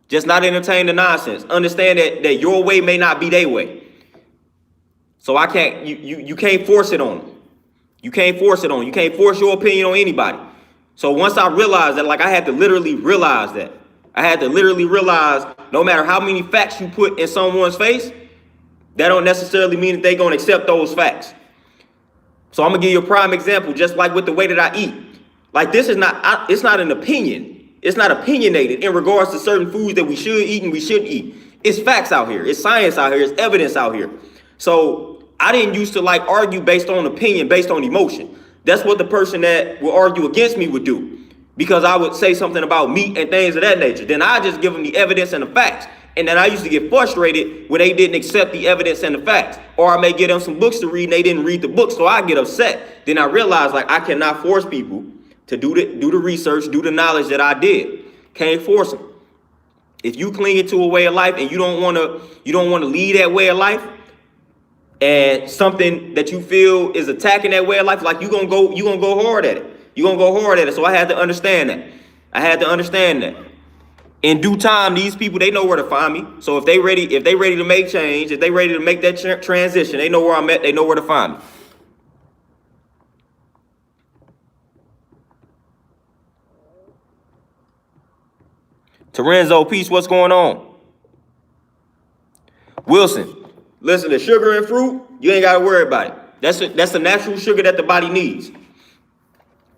Just not entertain the nonsense. Understand that your way may not be their way. So you can't force it on them. You can't force it on. You can't force your opinion on anybody. So once I realized that, I had to literally realize that. I had to literally realize no matter how many facts you put in someone's face, that don't necessarily mean that they're going to accept those facts. So I'm going to give you a prime example, just like with the way that I eat. Like, this is it's not an opinion. It's not opinionated in regards to certain foods that we should eat and we shouldn't eat. It's facts out here. It's science out here. It's evidence out here. So I didn't used to argue based on opinion, based on emotion. That's what the person that will argue against me would do. Because I would say something about meat and things of that nature. Then I just give them the evidence and the facts. And then I used to get frustrated when they didn't accept the evidence and the facts. Or I may give them some books to read and they didn't read the book, so I get upset. Then I realized I cannot force people to do the research, do the knowledge that I did. Can't force them. If you cling to a way of life and you don't want to lead that way of life, and something that you feel is attacking that way of life, you're gonna go hard at it. You're going to go hard at it. So I had to understand that. In due time, these people, they know where to find me. So if they ready to make change, if they ready to make that transition, they know where I'm at. They know where to find me. Terenzo, peace, what's going on? Wilson, listen, the sugar and fruit, you ain't got to worry about it. That's the natural sugar that the body needs.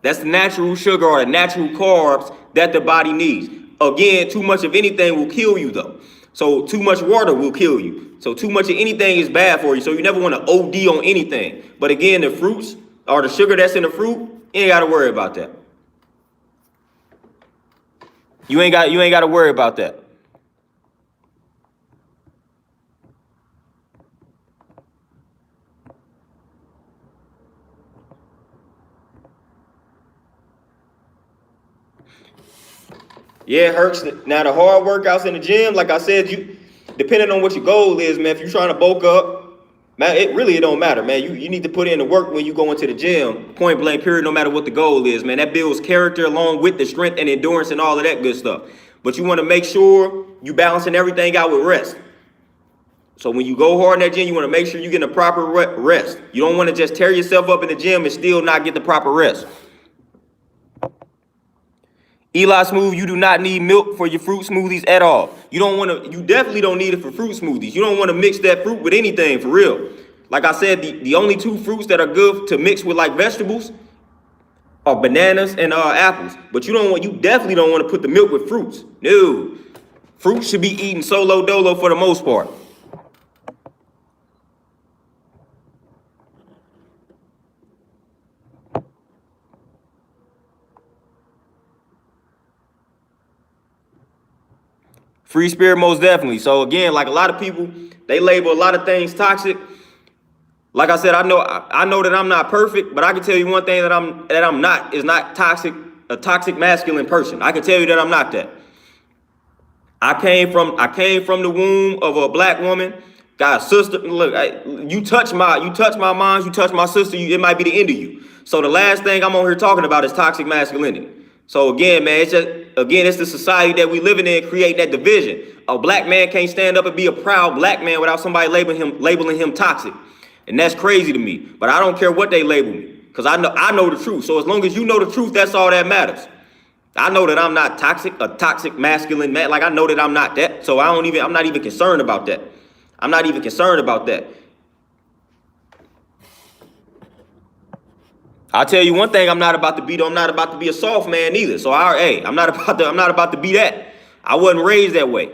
That's the natural sugar or the natural carbs that the body needs. Again, too much of anything will kill you, though. So too much water will kill you. So too much of anything is bad for you. So you never want to OD on anything. But again, the fruits or the sugar that's in the fruit, you ain't got to worry about that. You ain't got to worry about that. Yeah, it hurts. Now, the hard workouts in the gym, like I said, depending on what your goal is, man, if you're trying to bulk up, man, it don't matter, man. You need to put in the work when you go into the gym, point blank, period, no matter what the goal is, man. That builds character along with the strength and endurance and all of that good stuff. But you want to make sure you balancing everything out with rest. So when you go hard in that gym, you want to make sure you get the proper rest. You don't want to just tear yourself up in the gym and still not get the proper rest. Eli Smooth, you do not need milk for your fruit smoothies at all. You definitely don't need it for fruit smoothies. You don't want to mix that fruit with anything, for real. Like I said, the only two fruits that are good to mix with like vegetables are bananas and apples. But you definitely don't want to put the milk with fruits. No. Fruit should be eaten solo dolo for the most part. Free spirit, most definitely. So again, like a lot of people, they label a lot of things toxic. Like I said, I know that I'm not perfect, but I can tell you one thing that I'm not is not toxic, a toxic masculine person. I can tell you that I'm not that. I came from the womb of a black woman. Got a sister. Look, you touch my mom, you touch my sister, it might be the end of you. So the last thing I'm on here talking about is toxic masculinity. So again, man, it's the society that we living in creating that division. A black man can't stand up and be a proud black man without somebody labeling him toxic. And that's crazy to me. But I don't care what they label me, because I know the truth. So as long as you know the truth, that's all that matters. I know that I'm not toxic, a toxic masculine man. Like I know that I'm not that. So I'm not even concerned about that. I'm not even concerned about that. I'll tell you one thing I'm not about to be, though. I'm not about to be a soft man either. So I'm not about to be that. I wasn't raised that way.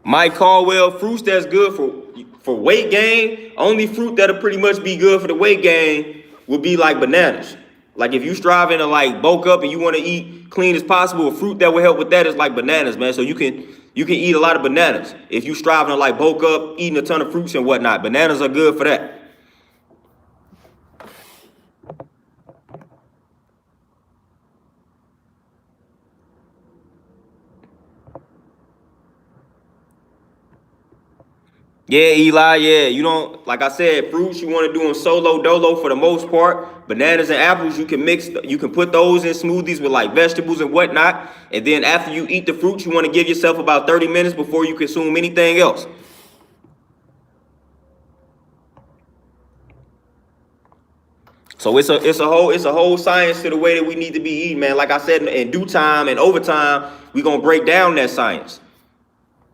Mike Caldwell, fruits that's good for weight gain, only fruit that'll pretty much be good for the weight gain would be like bananas. Like if you striving to like bulk up and you want to eat clean as possible, a fruit that will help with that is like bananas, man. So you can eat a lot of bananas. If you striving to like bulk up, eating a ton of fruits and whatnot, bananas are good for that. Yeah, Eli, yeah. You don't, like I said, fruits, you want to do them solo dolo for the most part. Bananas and apples, you can put those in smoothies with like vegetables and whatnot. And then after you eat the fruits, you want to give yourself about 30 minutes before you consume anything else. So it's a whole science to the way that we need to be eating, man. Like I said, in due time and over time, we're gonna break down that science.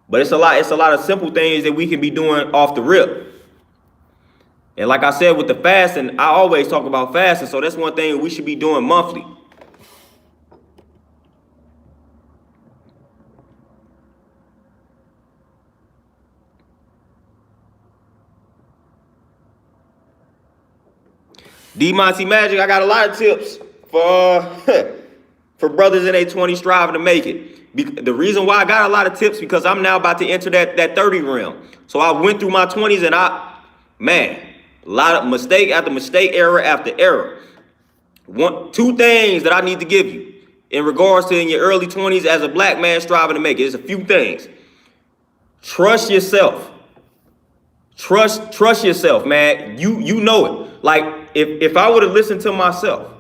But it's a lot of simple things that we can be doing off the rip. And like I said, with the fasting, I always talk about fasting. So that's one thing we should be doing monthly. D Monty Magic, I got a lot of tips for for brothers in their 20s striving to make it. The reason why I got a lot of tips because I'm now about to enter that 30 realm. So I went through my 20s and a lot of mistake after mistake, error after error. Two things that I need to give you in regards to in your early 20s as a black man striving to make it. There's a few things. Trust yourself. Trust yourself, man. You know it. Like if I would have listened to myself,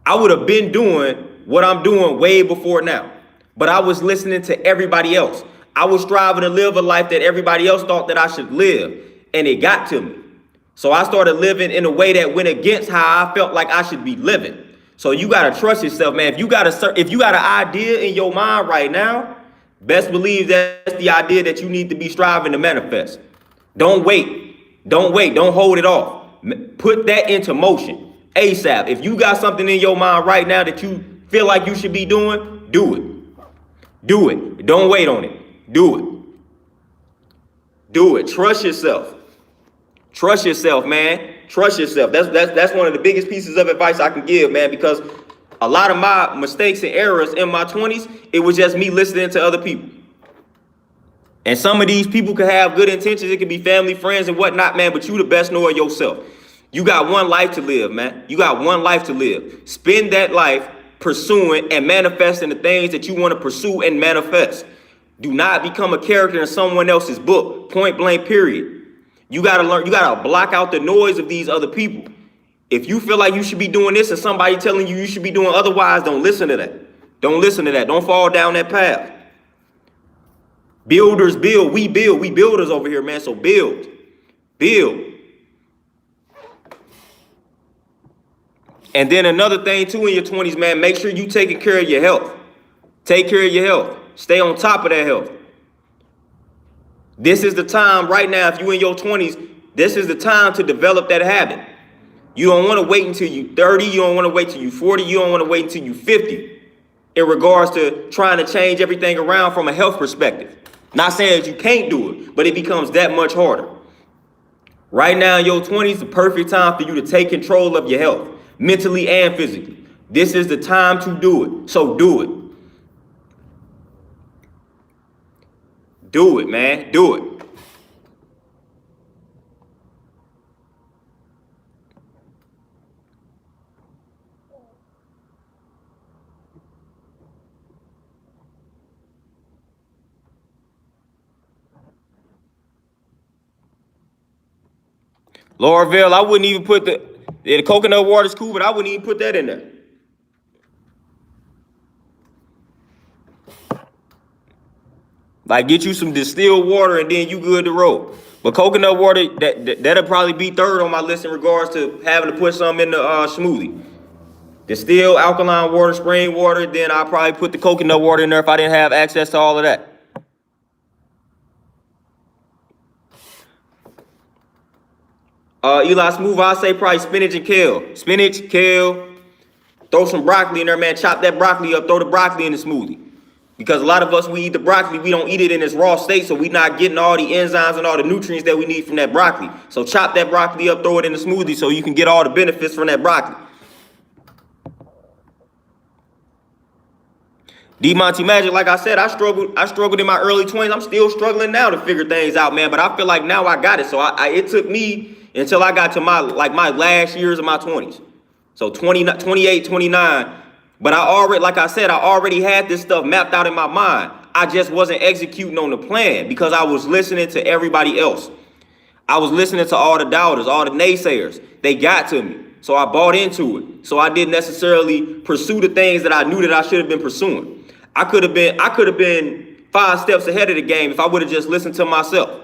I would have been doing what I'm doing way before now. But I was listening to everybody else. I was striving to live a life that everybody else thought that I should live, and it got to me. So I started living in a way that went against how I felt like I should be living. So you gotta trust yourself, man. If you got an idea in your mind right now, best believe that's the idea that you need to be striving to manifest. Don't wait. Don't hold it off. Put that into motion ASAP. If you got something in your mind right now that you feel like you should be doing, do it. Do it. Don't wait on it. Do it. Do it. Trust yourself. Trust yourself, man. Trust yourself. That's one of the biggest pieces of advice I can give, man, because a lot of my mistakes and errors in my 20s, it was just me listening to other people. And some of these people could have good intentions. It could be family, friends, and whatnot, man, but you the best know of yourself. You got one life to live, man. You got one life to live. Spend that life pursuing and manifesting the things that you want to pursue and manifest. Do not become a character in someone else's book, point blank, period. You got to learn, you got to block out the noise of these other people. If you feel like you should be doing this and somebody telling you should be doing otherwise, don't listen to that. Don't listen to that. Don't fall down that path. Builders build. We build. We builders over here, man. So build. Build. And then another thing too in your 20s, man, make sure you taking care of your health. Take care of your health. Stay on top of that health. This is the time right now, if you in your 20s, this is the time to develop that habit. You don't want to wait until you 30. You don't want to wait till you 40. You don't want to wait until you 50 in regards to trying to change everything around from a health perspective. Not saying that you can't do it, but it becomes that much harder. Right now in your 20s, the perfect time for you to take control of your health, mentally and physically. This is the time to do it. So do it. Do it, man. Do it. Laurelville, I wouldn't even put the coconut water's cool, but I wouldn't even put that in there. Like, get you some distilled water and then you good to roll. But coconut water, that'll probably be third on my list in regards to having to put some in the smoothie. Distilled alkaline water, spring water, then I'll probably put the coconut water in there if I didn't have access to all of that. Eli Smooth, I say probably spinach and kale. Spinach, kale, throw some broccoli in there, man. Chop that broccoli up, throw the broccoli in the smoothie. Because a lot of us, we eat the broccoli, we don't eat it in its raw state, so we're not getting all the enzymes and all the nutrients that we need from that broccoli. So chop that broccoli up, throw it in the smoothie so you can get all the benefits from that broccoli. D Monty Magic, like I said, I struggled in my early 20s. I'm still struggling now to figure things out, man. But I feel like now I got it. So it took me until I got to my last years of my 20s. So 28, 29. But I already had this stuff mapped out in my mind. I just wasn't executing on the plan because I was listening to everybody else. I was listening to all the doubters, all the naysayers. They got to me. So I bought into it. So I didn't necessarily pursue the things that I knew that I should have been pursuing. I could have been 5 steps ahead of the game if I would have just listened to myself.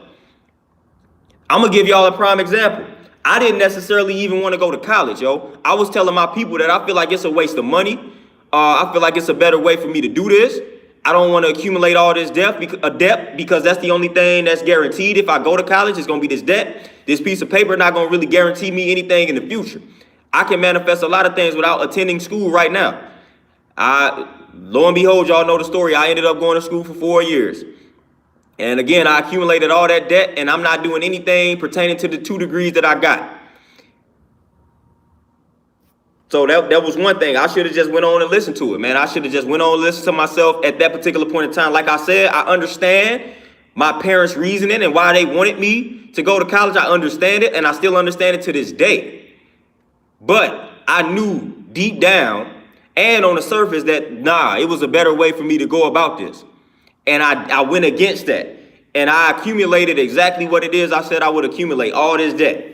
I'm going to give y'all a prime example. I didn't necessarily even want to go to college, yo. I was telling my people that I feel like it's a waste of money. I feel like it's a better way for me to do this. I don't want to accumulate all this debt because that's the only thing that's guaranteed. If I go to college, it's going to be this debt. This piece of paper not going to really guarantee me anything in the future. I can manifest a lot of things without attending school right now. Lo and behold, y'all know the story. I ended up going to school for 4 years. And again, I accumulated all that debt and I'm not doing anything pertaining to the 2 degrees that I got. So that was one thing. I should have just went on and listened to it, man. I should have just went on and listened to myself at that particular point in time. Like I said, I understand my parents' reasoning and why they wanted me to go to college. I understand it and I still understand it to this day. But I knew deep down and on the surface that, it was a better way for me to go about this. And I went against that. And I accumulated exactly what it is I said I would accumulate, all this debt.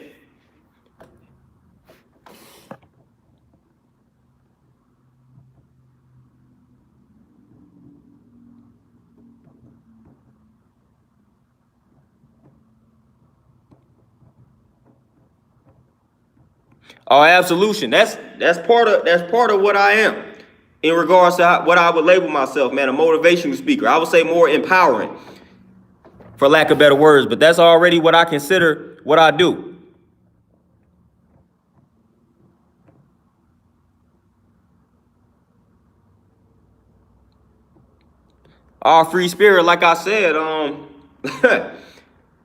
Oh, absolution. That's part of what I am in regards to what I would label myself, man, a motivational speaker. I would say more empowering, for lack of better words, but that's already what I consider what I do. Our free spirit, like I said,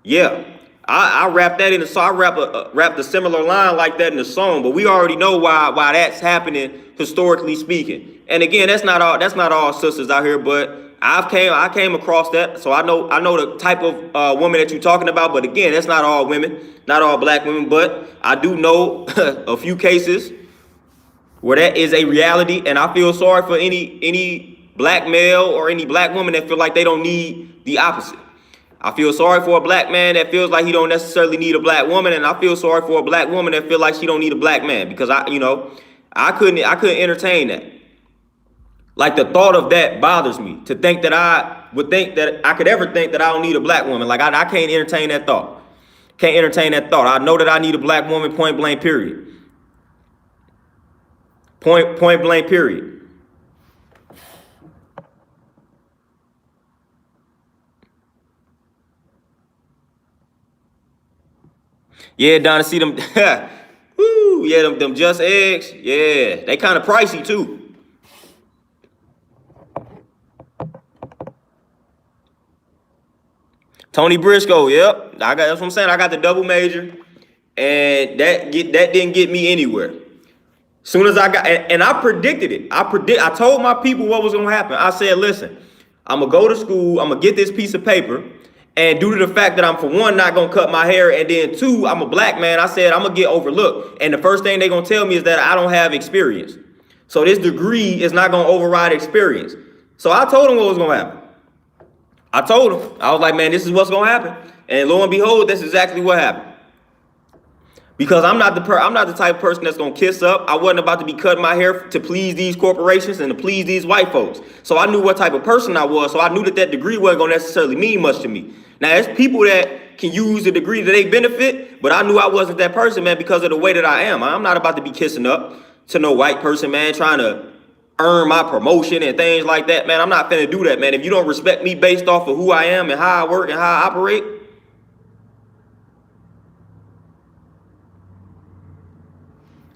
yeah. I wrap that in the song. I wrap the similar line like that in the song, but we already know why that's happening historically speaking. And again, that's not all sisters out here, but I came across that, so I know the type of woman that you're talking about. But again, that's not all women, not all black women, but I do know a few cases where that is a reality, and I feel sorry for any black male or any black woman that feel like they don't need the opposite. I feel sorry for a black man that feels like he don't necessarily need a black woman, and I feel sorry for a black woman that feel like she don't need a black man, because I couldn't entertain that. Like the thought of that bothers me. To think that I would think that I could ever think that I don't need a black woman. Like I can't entertain that thought. Can't entertain that thought. I know that I need a black woman, point blank, period. Point blank, period. Yeah, Donna, see them. Woo, yeah, them just eggs. Yeah, they kind of pricey too. Tony Briscoe, yep. That's what I'm saying. I got the double major, and that didn't get me anywhere. Soon as I got, and I predicted it. I told my people what was gonna happen. I said, listen, I'm gonna go to school. I'm gonna get this piece of paper, and due to the fact that I'm, for one, not gonna cut my hair, and then two, I'm a black man. I said I'm gonna get overlooked, and the first thing they're gonna tell me is that I don't have experience. So this degree is not gonna override experience. So I told them what was gonna happen. I told him, I was like, man, this is what's gonna happen. And lo and behold, that's exactly what happened. Because I'm not the type of person that's gonna kiss up. I wasn't about to be cutting my hair to please these corporations and to please these white folks. So I knew what type of person I was. So I knew that degree wasn't gonna necessarily mean much to me. Now, there's people that can use the degree that they benefit, but I knew I wasn't that person, man, because of the way that I am. I'm not about to be kissing up to no white person, man, trying to earn my promotion and things like that, man. I'm not finna do that, man. If you don't respect me based off of who I am and how I work and how I operate,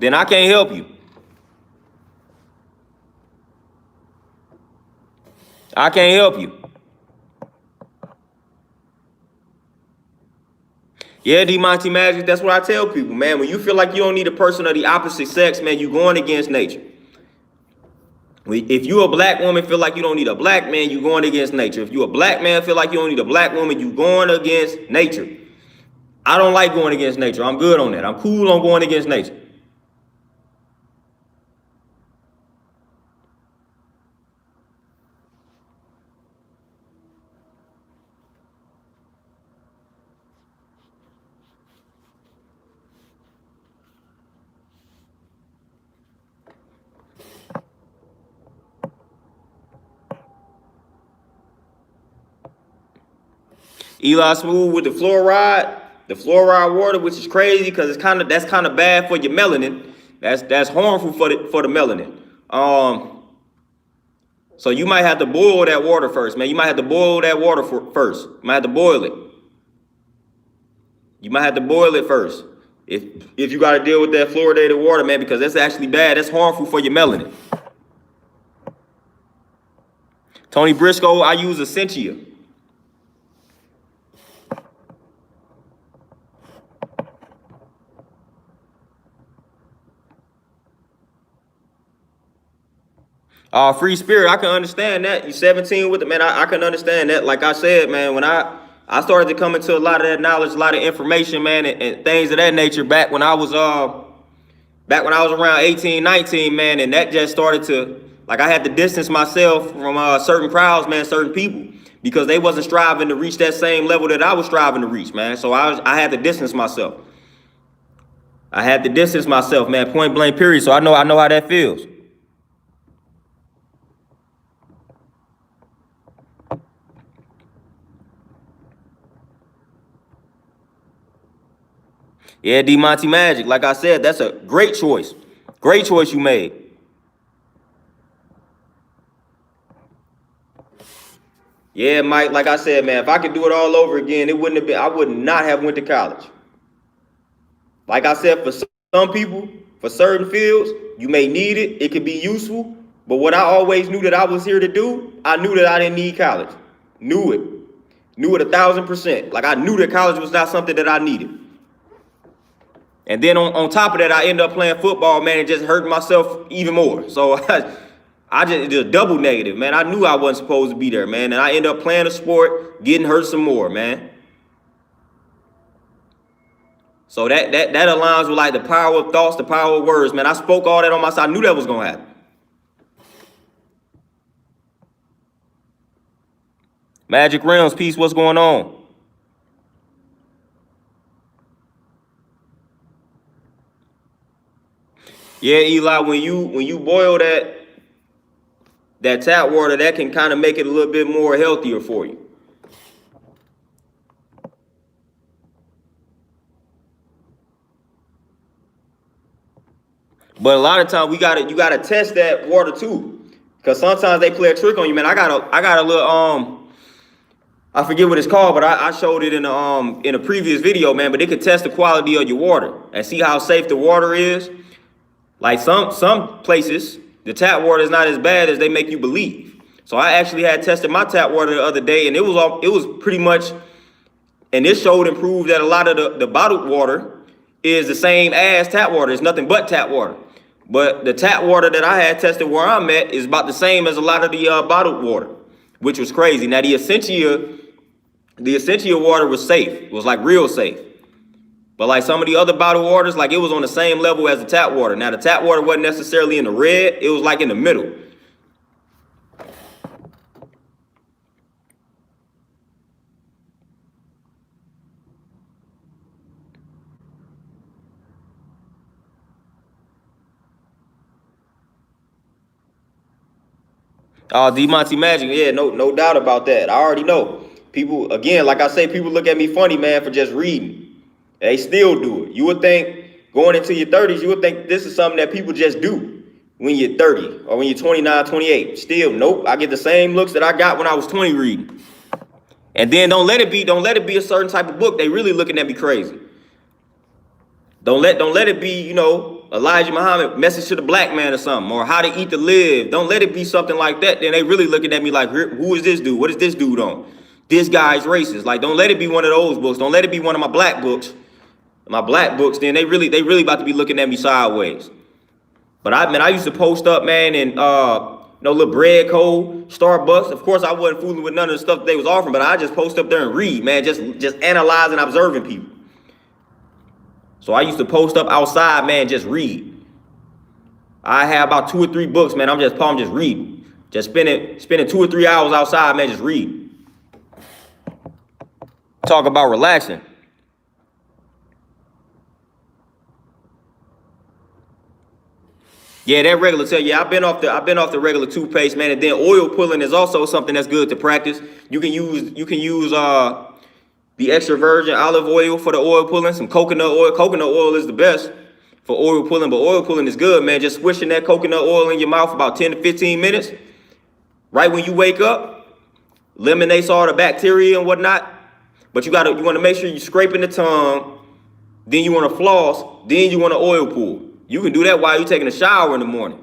then I can't help you. I can't help you. Yeah, D Monty Magic, that's what I tell people, man. When you feel like you don't need a person of the opposite sex, man, you going against nature. If you a black woman feel like you don't need a black man, you going against nature. If you a black man feel like you don't need a black woman, you going against nature. I don't like going against nature. I'm good on that. I'm cool on going against nature. Eli Smooth with the fluoride water, which is crazy because that's kind of bad for your melanin. That's harmful for the melanin. So you might have to boil that water first, man. You might have to boil that water first. You might have to boil it. You might have to boil it first if you got to deal with that fluoridated water, man, because that's actually bad. That's harmful for your melanin. Tony Briscoe, I use Essentia. Free spirit, I can understand that. You 17 with it, man. I can understand that. Like I said, man, when I started to come into a lot of that knowledge, a lot of information, man, and things of that nature back when I was around 18, 19, man, and that just started to, like, I had to distance myself from certain crowds, man, certain people, because they wasn't striving to reach that same level that I was striving to reach, man. So I had to distance myself. I had to distance myself, man, point blank, period. So I know how that feels. Yeah, D Monty Magic, like I said, that's a great choice. Great choice you made. Yeah, Mike, like I said, man, if I could do it all over again, I would not have went to college. Like I said, for some people, for certain fields, you may need it. It could be useful. But what I always knew that I was here to do, I knew that I didn't need college. Knew it. Knew it 1,000%. Like I knew that college was not something that I needed. And then on top of that, I ended up playing football, man, and just hurting myself even more. So I just did a double negative, man. I knew I wasn't supposed to be there, man. And I ended up playing a sport, getting hurt some more, man. So that aligns with like the power of thoughts, the power of words, man. I spoke all that on my side. I knew that was gonna happen. Magic Realms, peace. What's going on? Yeah, Eli. When you boil that, that tap water, that can kind of make it a little bit more healthier for you. But a lot of times you gotta test that water too, because sometimes they play a trick on you, man. I got a little I forget what it's called, but I showed it in a previous video, man. But it could test the quality of your water and see how safe the water is. Like some places, the tap water is not as bad as they make you believe. So I actually had tested my tap water the other day, and it was pretty much, and it showed and proved that a lot of the bottled water is the same as tap water. It's nothing but tap water. But the tap water that I had tested where I'm at is about the same as a lot of the bottled water, which was crazy. Now the Essentia water was safe. It was like real safe. But like some of the other bottled waters, like it was on the same level as the tap water. Now the tap water wasn't necessarily in the red. It was like in the middle. D Monty Magic, yeah, no doubt about that. I already know. People, again, like I say, people look at me funny, man, for just reading. They still do it. You would think going into your 30s, you would think this is something that people just do when you're 30 or when you're 29, 28. Still, nope. I get the same looks that I got when I was 20 reading. And then don't let it be a certain type of book. They really looking at me crazy. Don't let it be, you know, Elijah Muhammad, Message to the Black Man or something, or How to Eat to Live. Don't let it be something like that. Then they really looking at me like, who is this dude? What is this dude on? This guy's racist. Like, don't let it be one of those books. Don't let it be one of my black books. My black books, then they really about to be looking at me sideways. But I used to post up, man, and little bread code, Starbucks. Of course, I wasn't fooling with none of the stuff that they was offering, but I just post up there and read, man, just analyzing, observing people. So I used to post up outside, man, just read. I have about 2 or 3 books, man. I'm just reading. Just spending 2 or 3 hours outside, man, just reading. Talk about relaxing. Yeah, that regular tell you. I've been off the regular toothpaste, man. And then oil pulling is also something that's good to practice. You can use the extra virgin olive oil for the oil pulling. Some coconut oil. Coconut oil is the best for oil pulling, but oil pulling is good, man. Just swishing that coconut oil in your mouth for about 10 to 15 minutes. Right when you wake up, eliminates all the bacteria and whatnot. But you want to make sure you're scraping the tongue. Then you want to floss. Then you want to oil pull. You can do that while you're taking a shower in the morning.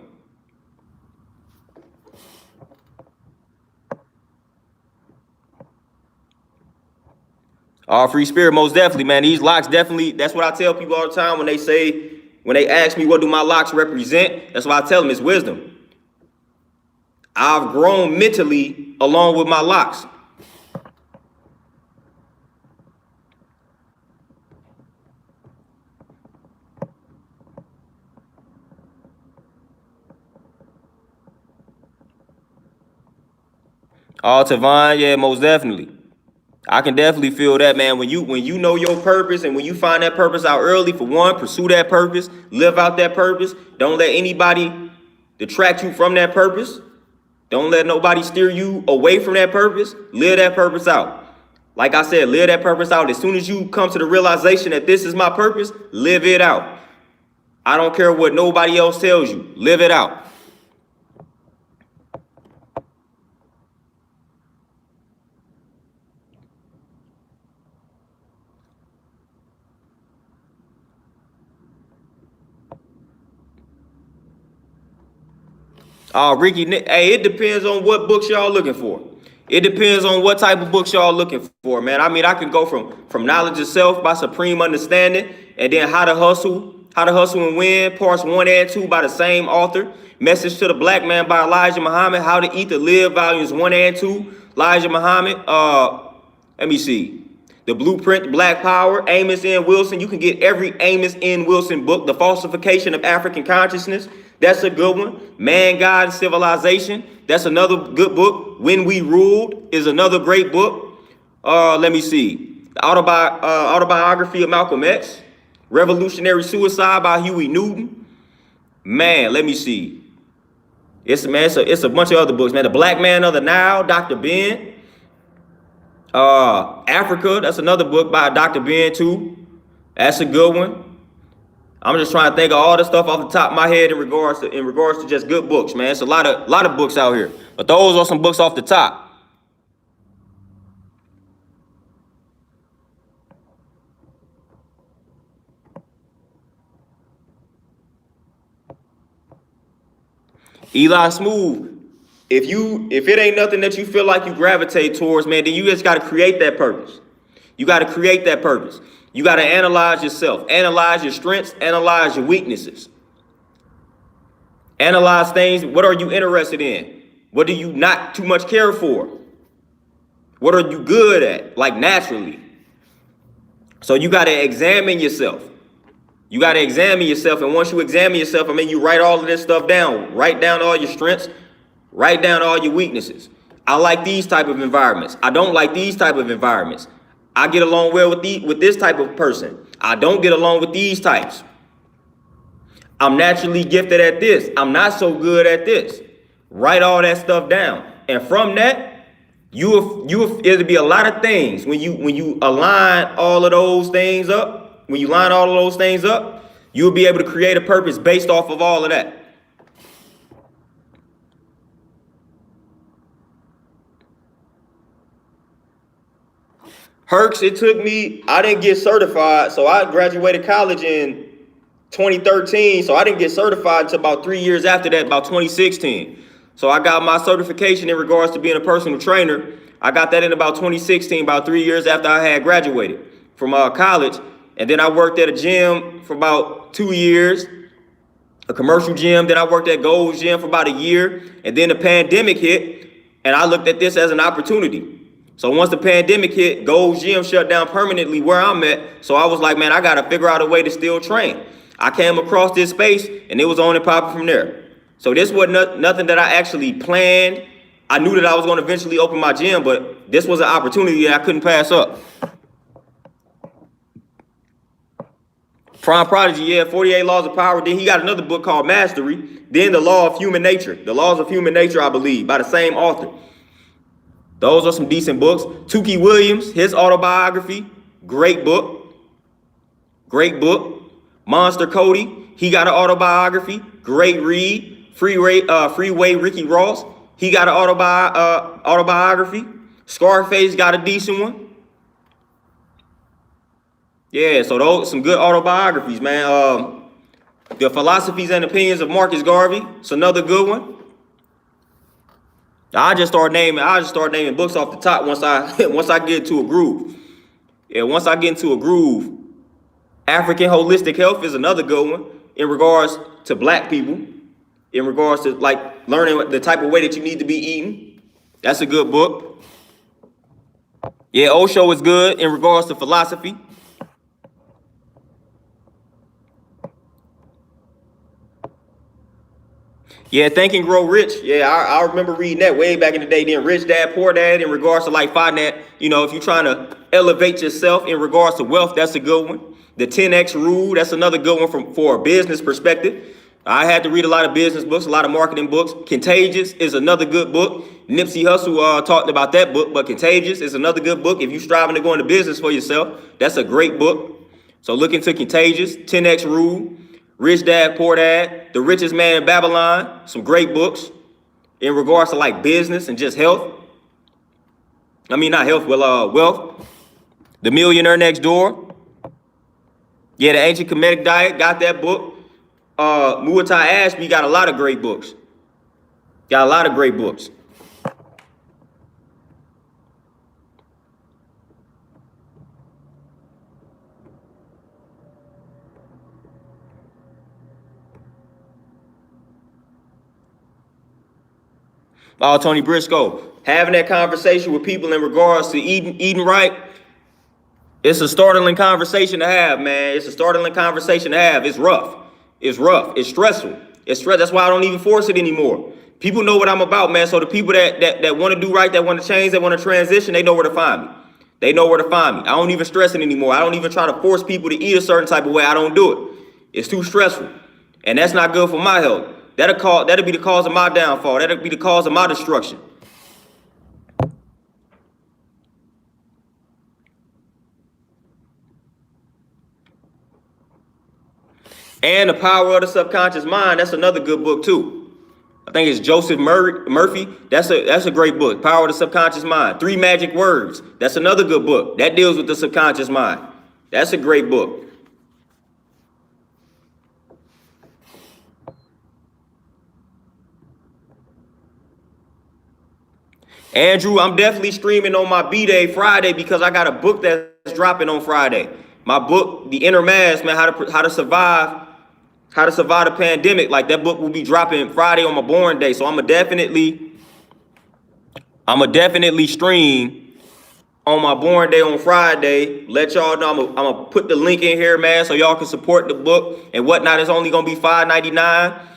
Free spirit, most definitely, man. These locks definitely, that's what I tell people all the time when they ask me what do my locks represent, that's why I tell them it's wisdom. I've grown mentally along with my locks. Tavon, yeah, most definitely. I can definitely feel that, man. When you know your purpose and when you find that purpose out early, for one, pursue that purpose, live out that purpose. Don't let anybody detract you from that purpose. Don't let nobody steer you away from that purpose. Live that purpose out. Like I said, live that purpose out. As soon as you come to the realization that this is my purpose, live it out. I don't care what nobody else tells you. Live it out. Ricky, hey, it depends on what books y'all looking for. It depends on what type of books y'all looking for, man. I mean, I can go from Knowledge of Self by Supreme Understanding, and then How to Hustle and Win, parts 1 and 2 by the same author. Message to the Black Man by Elijah Muhammad. How to Eat to Live, volumes 1 and 2, Elijah Muhammad. Let me see. The Blueprint, Black Power, Amos N. Wilson. You can get every Amos N. Wilson book. The Falsification of African Consciousness. That's a good one. Man, God, and Civilization. That's another good book. When We Ruled is another great book. Let me see. The Autobiography of Malcolm X. Revolutionary Suicide by Huey Newton. Man, let me see. It's a bunch of other books, man. The Black Man of the Nile, Dr. Ben. Africa, that's another book by Dr. Ben too. That's a good one. I'm just trying to think of all the stuff off the top of my head in regards to just good books, man. It's a lot of books out here, but those are some books off the top. Eli Smooth, if it ain't nothing that you feel like you gravitate towards, man, then you just got to create that purpose. You got to create that purpose. You got to analyze yourself, analyze your strengths, analyze your weaknesses. Analyze things. What are you interested in? What do you not too much care for? What are you good at, like naturally? So you got to examine yourself. You got to examine yourself. And once you examine yourself, I mean, you write all of this stuff down. Write down all your strengths. Write down all your weaknesses. I like these type of environments. I don't like these type of environments. I get along well with this type of person. I don't get along with these types. I'm naturally gifted at this. I'm not so good at this. Write all that stuff down. And from that, it'll be a lot of things when you align all of those things up. When you line all of those things up, you'll be able to create a purpose based off of all of that. Herx, it took me, I didn't get certified. So I graduated college in 2013. So I didn't get certified until about 3 years after that, about 2016. So I got my certification in regards to being a personal trainer. I got that in about 2016, about 3 years after I had graduated from college. And then I worked at a gym for about 2 years, a commercial gym. Then I worked at Gold's Gym for about a year. And then the pandemic hit, and I looked at this as an opportunity. So once the pandemic hit, Gold's Gym shut down permanently where I'm at. So I was like, man, I got to figure out a way to still train. I came across this space, and it was on and popping from there. So this wasn't nothing that I actually planned. I knew that I was going to eventually open my gym, but this was an opportunity that I couldn't pass up. Prime Prodigy, yeah, 48 Laws of Power. Then he got another book called Mastery. Then The Law of Human Nature. The Laws of Human Nature, I believe, by the same author. Those are some decent books. Tukey Williams, his autobiography, great book. Great book. Monster Cody, he got an autobiography, great read. Freeway Ricky Ross, he got an autobiography. Scarface got a decent one. Yeah, so those some good autobiographies, man. The Philosophies and Opinions of Marcus Garvey, it's another good one. I just start naming books off the top once I get into a groove. Yeah, once I get into a groove. African Holistic Health is another good one in regards to black people, in regards to like learning the type of way that you need to be eating. That's a good book. Yeah, Osho is good in regards to philosophy. Yeah, Think and Grow Rich. Yeah, I remember reading that way back in the day. Then Rich Dad, Poor Dad in regards to like finance. You know, if you're trying to elevate yourself in regards to wealth, that's a good one. The 10X Rule, that's another good one for a business perspective. I had to read a lot of business books, a lot of marketing books. Contagious is another good book. Nipsey Hussle talked about that book, but Contagious is another good book. If you're striving to go into business for yourself, that's a great book. So look into Contagious, 10X Rule, Rich Dad, Poor Dad, The Richest Man in Babylon, some great books in regards to like business and just health. I mean, not health, well, wealth. The Millionaire Next Door. Yeah, The Ancient Kemetic Diet, got that book. Muay Ashby got a lot of great books. Got a lot of great books. Tony Briscoe, having that conversation with people in regards to eating right, it's a startling conversation to have, man. It's a startling conversation to have. It's rough. It's rough. It's stressful. It's stress. That's why I don't even force it anymore. People know what I'm about, man. So the people that want to do right, that want to change, that want to transition, they know where to find me. They know where to find me. I don't even stress it anymore. I don't even try to force people to eat a certain type of way. I don't do it. It's too stressful. And that's not good for my health. That'll be the cause of my downfall. That'll be the cause of my destruction. And The Power of the Subconscious Mind, that's another good book too. I think it's Joseph Murphy. That's a great book. Power of the Subconscious Mind. 3 Magic Words. That's another good book. That deals with the subconscious mind. That's a great book. Andrew, I'm definitely streaming on my B-Day Friday because I got a book that's dropping on Friday. My book, The Inner Mask, man, how to survive the pandemic. Like, that book will be dropping Friday on my born day. So I'ma definitely stream on my born day on Friday. Let y'all know I'm gonna put the link in here, man, so y'all can support the book and whatnot. It's only gonna be $5.99.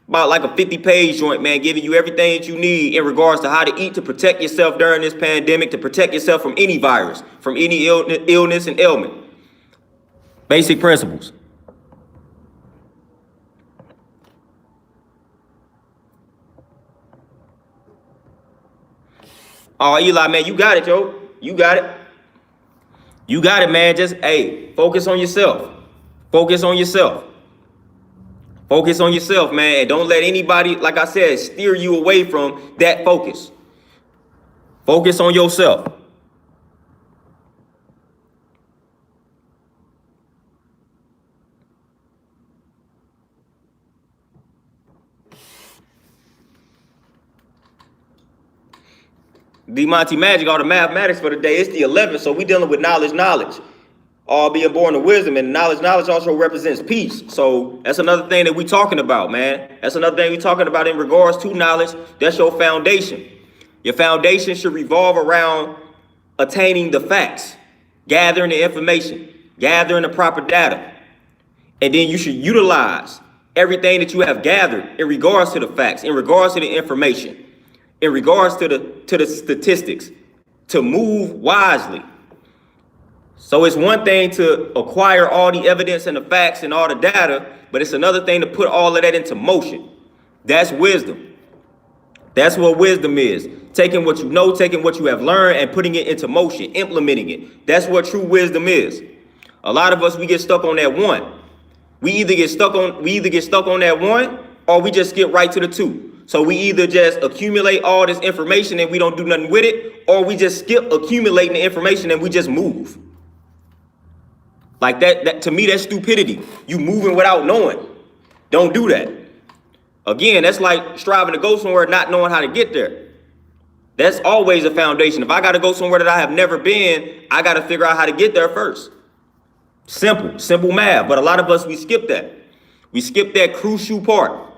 About like a 50-page joint, man, giving you everything that you need in regards to how to eat to protect yourself during this pandemic, to protect yourself from any virus, from any illness and ailment. Basic principles. Oh, Eli, man, you got it, yo. You got it. You got it, man. Just, hey, focus on yourself. Focus on yourself. Focus on yourself, man, and don't let anybody, like I said, steer you away from that focus. Focus on yourself. D Monty Magic, all the mathematics for the day. It's the 11th, so we dealing with knowledge. All being born of wisdom, and knowledge also represents peace. So that's another thing that we talking about, man. That's another thing we talking about in regards to knowledge. That's your foundation. Your foundation should revolve around attaining the facts, gathering the information, gathering the proper data. And then you should utilize everything that you have gathered in regards to the facts, in regards to the information, in regards to the statistics, to move wisely. So it's one thing to acquire all the evidence and the facts and all the data, but it's another thing to put all of that into motion. That's wisdom. That's what wisdom is. Taking what you know, taking what you have learned and putting it into motion, implementing it. That's what true wisdom is. A lot of us, we get stuck on that one. We either get stuck on that one, or we just skip right to the two. So we either just accumulate all this information and we don't do nothing with it, or we just skip accumulating the information and we just move. Like that to me, that's stupidity. You moving without knowing. Don't do that. Again, that's like striving to go somewhere not knowing how to get there. That's always a foundation. If I got to go somewhere that I have never been, I got to figure out how to get there first. Simple math. But a lot of us, we skip that. We skip that crucial part.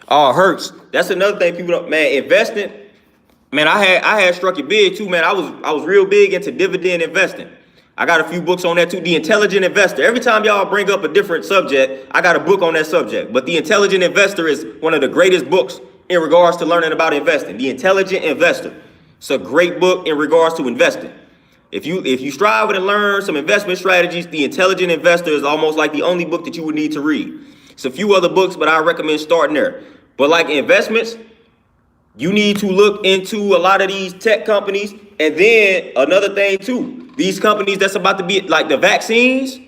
Oh, hurts. That's another thing people don't, man, investing. Man, I had struck it big too, man. I was real big into dividend investing. I got a few books on that too. The Intelligent Investor. Every time y'all bring up a different subject, I got a book on that subject. But The Intelligent Investor is one of the greatest books in regards to learning about investing. The Intelligent Investor. It's a great book in regards to investing. If you strive to learn some investment strategies, The Intelligent Investor is almost like the only book that you would need to read. It's a few other books, but I recommend starting there. But like investments, you need to look into a lot of these tech companies. And then another thing too, these companies that's about to be like the vaccines,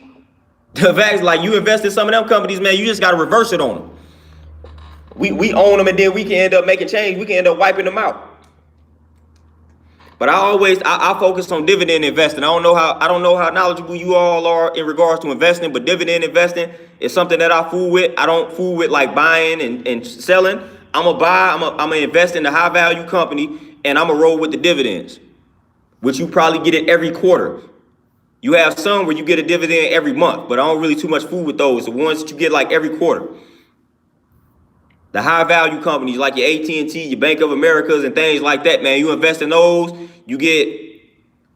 like you invest in some of them companies, man, you just got to reverse it on them. We own them, and then we can end up making change. We can end up wiping them out. But I focus on dividend investing. I don't know how knowledgeable you all are in regards to investing, but dividend investing is something that I fool with. I don't fool with like buying and selling. I'm gonna invest in a high value company, and I'm gonna roll with the dividends, which you probably get it every quarter. You have some where you get a dividend every month, but I don't really too much fool with those. The ones that you get like every quarter. The high value companies like your AT&T, your Bank of Americas and things like that, man, you invest in those, you get,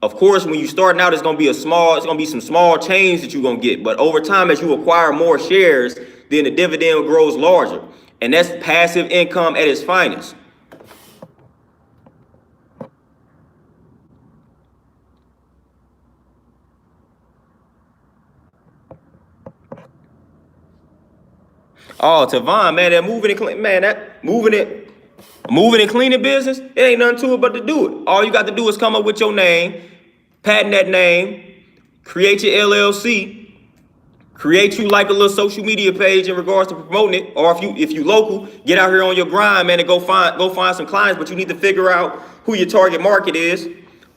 of course, when you're starting out, it's going to be some small change that you're going to get. But over time, as you acquire more shares, then the dividend grows larger. And that's passive income at its finest. Oh, Tavon, man, that moving and cleaning business, it ain't nothing to it but to do it. All you got to do is come up with your name, patent that name, create your LLC, create you like a little social media page in regards to promoting it. Or if you local, get out here on your grind, man, and go find some clients. But you need to figure out who your target market is.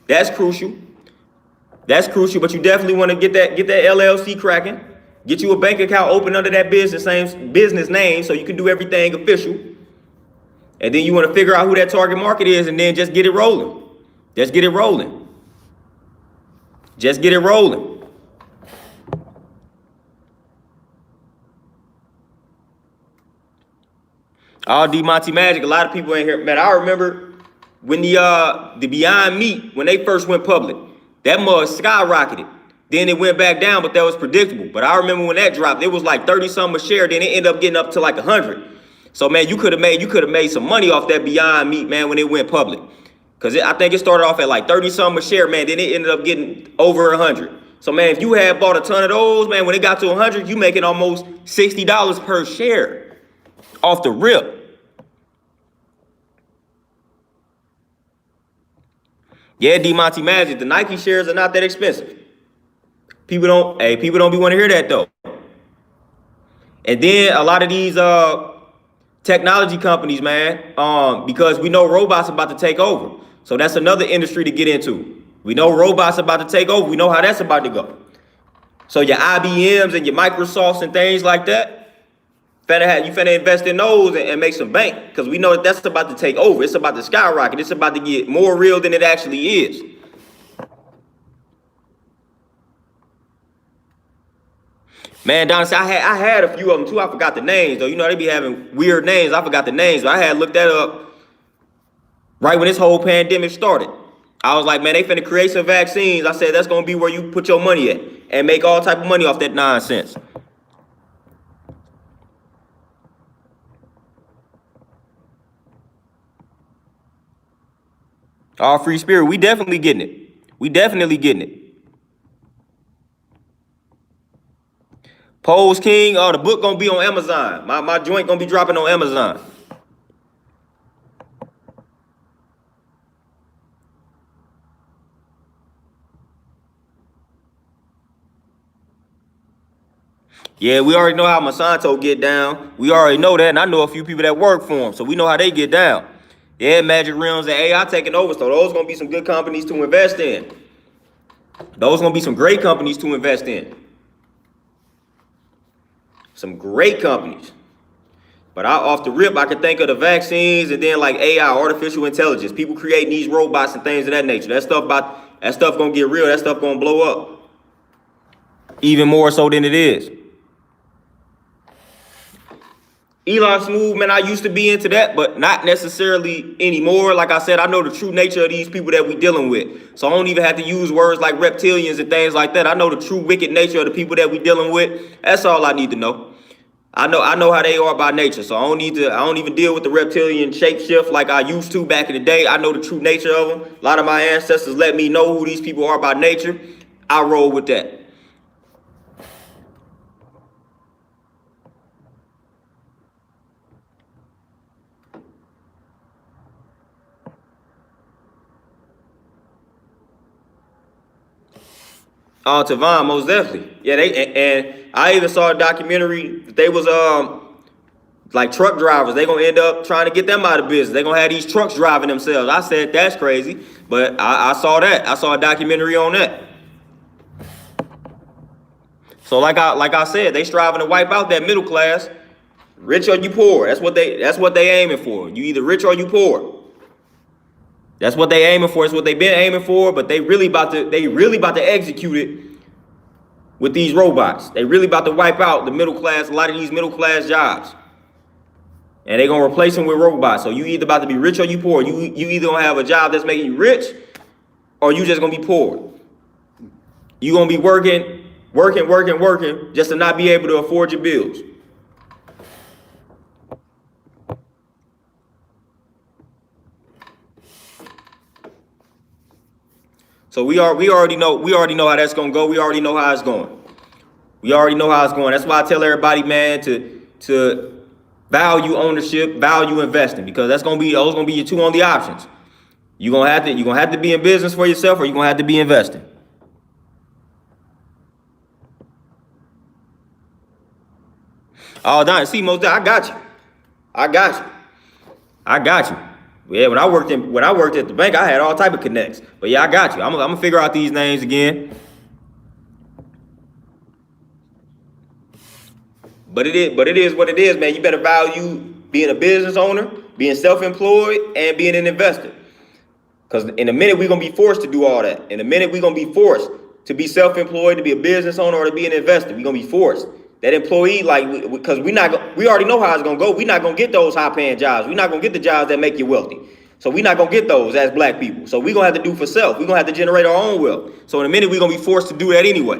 That's crucial. That's crucial. But you definitely want to get that LLC cracking. Get you a bank account open under that business name so you can do everything official. And then you want to figure out who that target market is, and then just get it rolling. Just get it rolling. Just get it rolling. All D Monty Magic, a lot of people ain't here. Man, I remember when the Beyond Meat, when they first went public, that mug skyrocketed. Then it went back down, but that was predictable. But I remember when that dropped, it was like 30 something a share. Then it ended up getting up to like 100. So man, you could have made some money off that Beyond Meat, man, when it went public. Cause I think it started off at like 30 something a share, man. Then it ended up getting over 100. So man, if you had bought a ton of those, man, when it got to 100, you making almost $60 per share off the rip. Yeah, D Monty Magic, the Nike shares are not that expensive. People don't be want to hear that though. And then a lot of these technology companies, man, because we know robots about to take over. So that's another industry to get into. We know robots about to take over. We know how that's about to go. So your IBMs and your Microsofts and things like that, you finna invest in those and make some bank, because we know that's about to take over. It's about to skyrocket. It's about to get more real than it actually is. Man, Don, I had a few of them too. I forgot the names though. You know, they be having weird names. I forgot the names, but I had looked that up right when this whole pandemic started. I was like, man, they finna create some vaccines. I said, that's gonna be where you put your money at and make all type of money off that nonsense. All free spirit, we definitely getting it. We definitely getting it. Pose King, the book gonna be on Amazon. My joint gonna be dropping on Amazon. Yeah, we already know how Monsanto get down. We already know that, and I know a few people that work for them, so we know how they get down. Yeah, Magic Realms and AI taking over, so those gonna be some good companies to invest in. Those gonna be some great companies to invest in. Some great companies. But off the rip, I could think of the vaccines and then like AI, artificial intelligence, people creating these robots and things of that nature. That stuff gonna get real. That stuff gonna blow up. Even more so than it is. Elon Smooth, man, I used to be into that, but not necessarily anymore. Like I said, I know the true nature of these people that we dealing with. So I don't even have to use words like reptilians and things like that. I know the true wicked nature of the people that we dealing with. That's all I need to know. I know how they are by nature. So I don't even deal with the reptilian shapeshift like I used to back in the day. I know the true nature of them. A lot of my ancestors let me know who these people are by nature. I roll with that. Oh, Tavon, most definitely. Yeah, and I even saw a documentary. They was like truck drivers. They gonna end up trying to get them out of business. They gonna have these trucks driving themselves. I said that's crazy, but I saw that. I saw a documentary on that. So like I said, they striving to wipe out that middle class. Rich or you poor. That's what they aiming for. You either rich or you poor. That's what they aiming for. It's what they've been aiming for, but they really about to execute it with these robots. They really about to wipe out the middle class, a lot of these middle class jobs. And they gonna replace them with robots. So you either about to be rich or you poor. You either gonna have a job that's making you rich, or you just gonna be poor. You gonna be working just to not be able to afford your bills. So we already know how that's gonna go. We already know how it's going. That's why I tell everybody, man, to to value ownership, value investing, because those gonna be your two only options. You're gonna have to be in business for yourself, or you're gonna have to be investing. Oh, Don, see, most I got you. I got you. I got you. Yeah, when I worked at the bank, I had all type of connects. But yeah, I got you. I'm gonna figure out these names again. But it is what it is, man. You better value being a business owner, being self-employed, and being an investor. Because in a minute we're gonna be forced to do all that. In a minute we're gonna be forced to be self-employed, to be a business owner, or to be an investor. We're gonna be forced. That employee, like, because we already know how it's gonna go. We're not gonna get those high-paying jobs. We're not gonna get the jobs that make you wealthy. So we're not gonna get those as black people. So we're gonna have to do for self. We're gonna have to generate our own wealth. So in a minute we're gonna be forced to do that anyway.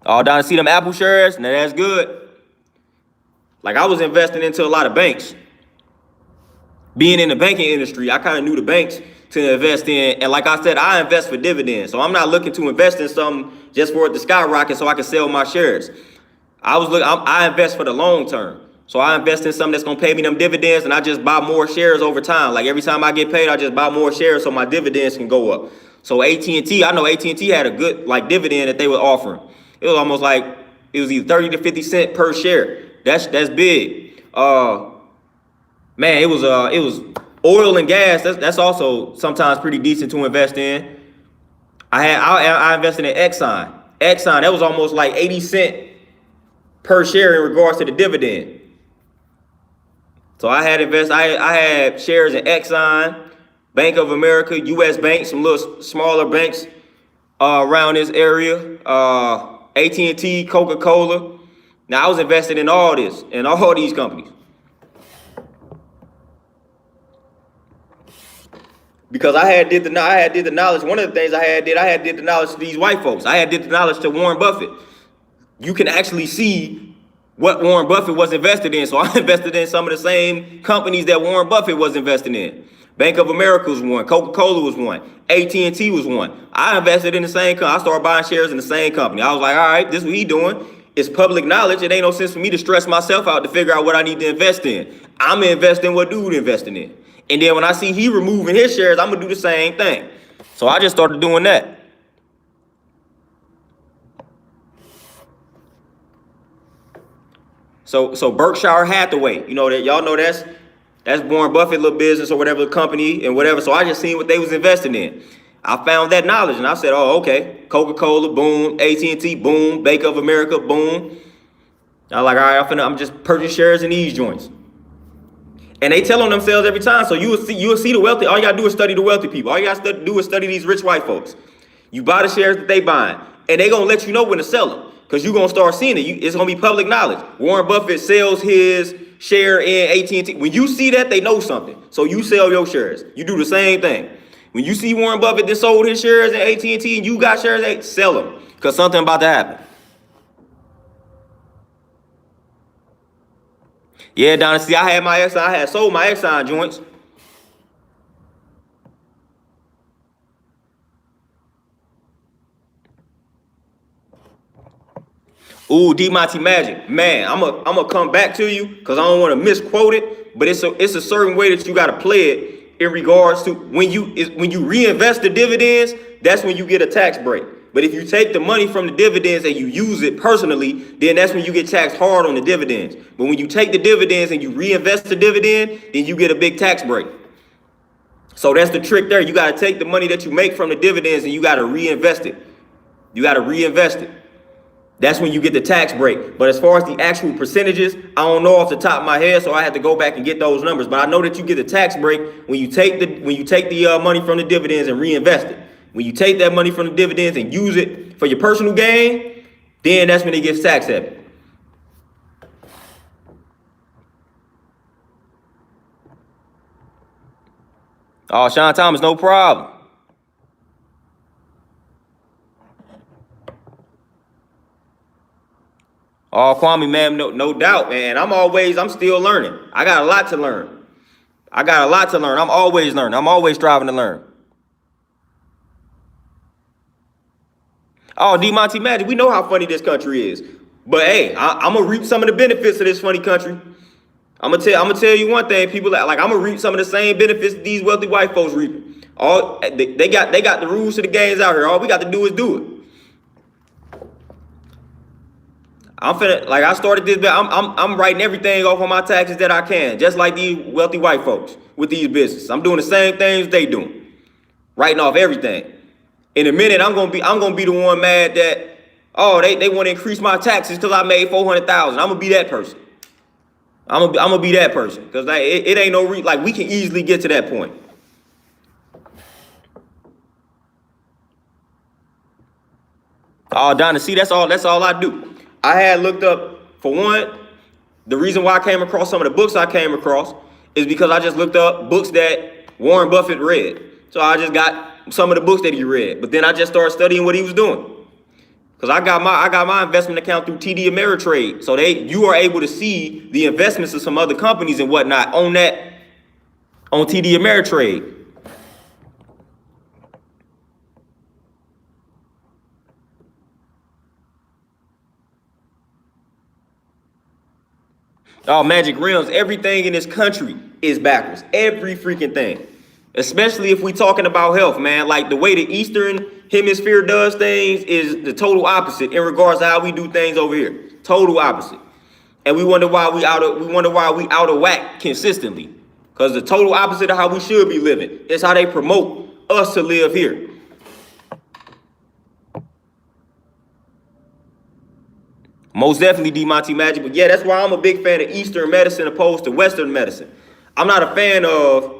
Oh, down to see them Apple shares? Now that's good. Like, I was investing into a lot of banks. Being in the banking industry, I kind of knew the banks to invest in. And like I said, I invest for dividends. So I'm not looking to invest in something just for it to skyrocket so I can sell my shares. I invest for the long term. So I invest in something that's going to pay me them dividends, and I just buy more shares over time. Like, every time I get paid, I just buy more shares so my dividends can go up. So AT&T, I know AT&T had a good dividend that they were offering. It was almost like it was either 30 to 50 cents per share. That's big. Man, it was oil and gas. That's also sometimes pretty decent to invest in. I invested in Exxon. Exxon, that was almost like 80 cents per share in regards to the dividend. So I had shares in Exxon, Bank of America, U.S. Bank, some little smaller banks around this area, AT&T, Coca-Cola. Now, I was invested in all these companies. Because I did the knowledge. One of the things I did the knowledge to these white folks. I did the knowledge to Warren Buffett. You can actually see what Warren Buffett was invested in. So I invested in some of the same companies that Warren Buffett was investing in. Bank of America was one. Coca-Cola was one. AT&T was one. I invested in the same company. I started buying shares in the same company. I was like, all right, this is what he doing. It's public knowledge. It ain't no sense for me to stress myself out to figure out what I need to invest in. I'm investing what dude investing in. And then when I see he removing his shares, I'm gonna do the same thing. So I just started doing that. So Berkshire Hathaway, you know that y'all know that's Warren Buffett little business or whatever company and whatever. So I just seen what they was investing in. I found that knowledge and I said, oh, okay. Coca-Cola, boom. AT&T, boom. Bank of America, boom. I was like, all right, I'm just purchase shares in these joints. And they tell on themselves every time. So you will see the wealthy. All you gotta do is study the wealthy people. All you gotta do is study these rich white folks. You buy the shares that they buying, and they gonna let you know when to sell them, because you're gonna start seeing it. It's gonna be public knowledge. Warren Buffett sells his share in AT&T. When you see that, they know something. So you sell your shares. You do the same thing. When you see Warren Buffett that sold his shares in AT&T and you got shares, sell them, because something about to happen. Yeah, Donna, see, I had sold my Exxon joints. Ooh, D Monty Magic, man, I'm a come back to you because I don't want to misquote it, but it's a certain way that you got to play it in regards to when you reinvest the dividends. That's when you get a tax break. But if you take the money from the dividends and you use it personally, then that's when you get taxed hard on the dividends. But when you take the dividends and you reinvest the dividend, then you get a big tax break. So that's the trick there. You got to take the money that you make from the dividends and you got to reinvest it. You got to reinvest it. That's when you get the tax break. But as far as the actual percentages, I don't know off the top of my head, so I had to go back and get those numbers. But I know that you get a tax break when you take the money from the dividends and reinvest it. When you take that money from the dividends and use it for your personal gain, then that's when it gets tax heavy. Oh, Sean Thomas, no problem. Oh, Kwame, man, no doubt, man. I'm still learning. I got a lot to learn. I'm always learning. I'm always striving to learn. Oh, D Monty Magic, we know how funny this country is. But hey, I'm gonna reap some of the benefits of this funny country. I'm gonna tell you one thing, people, like I'm gonna reap some of the same benefits that these wealthy white folks reaping. All they got the rules to the games out here. All we got to do is do it. I started this. I'm writing everything off on my taxes that I can, just like these wealthy white folks with these businesses. I'm doing the same things they doing, writing off everything. In a minute, I'm gonna be the one mad that, oh, they want to increase my taxes because I made $400,000. I'm gonna be that person. I'm gonna be that person because it ain't no like we can easily get to that point. Oh, Donna, see, that's all I do. I had looked up, for one, the reason why I came across some of the books I came across is because I just looked up books that Warren Buffett read. So I just got some of the books that he read, but then I just started studying what he was doing. Because I got my investment account through TD Ameritrade. So you are able to see the investments of some other companies and whatnot on TD Ameritrade. Oh, Magic Realms, everything in this country is backwards. Every freaking thing. Especially if we talking about health, man. Like the way the Eastern Hemisphere does things is the total opposite in regards to how we do things over here. Total opposite. And we wonder why we out of whack consistently. Because the total opposite of how we should be living is how they promote us to live here. Most definitely D-Monty Magic. But yeah, that's why I'm a big fan of Eastern medicine opposed to Western medicine. I'm not a fan of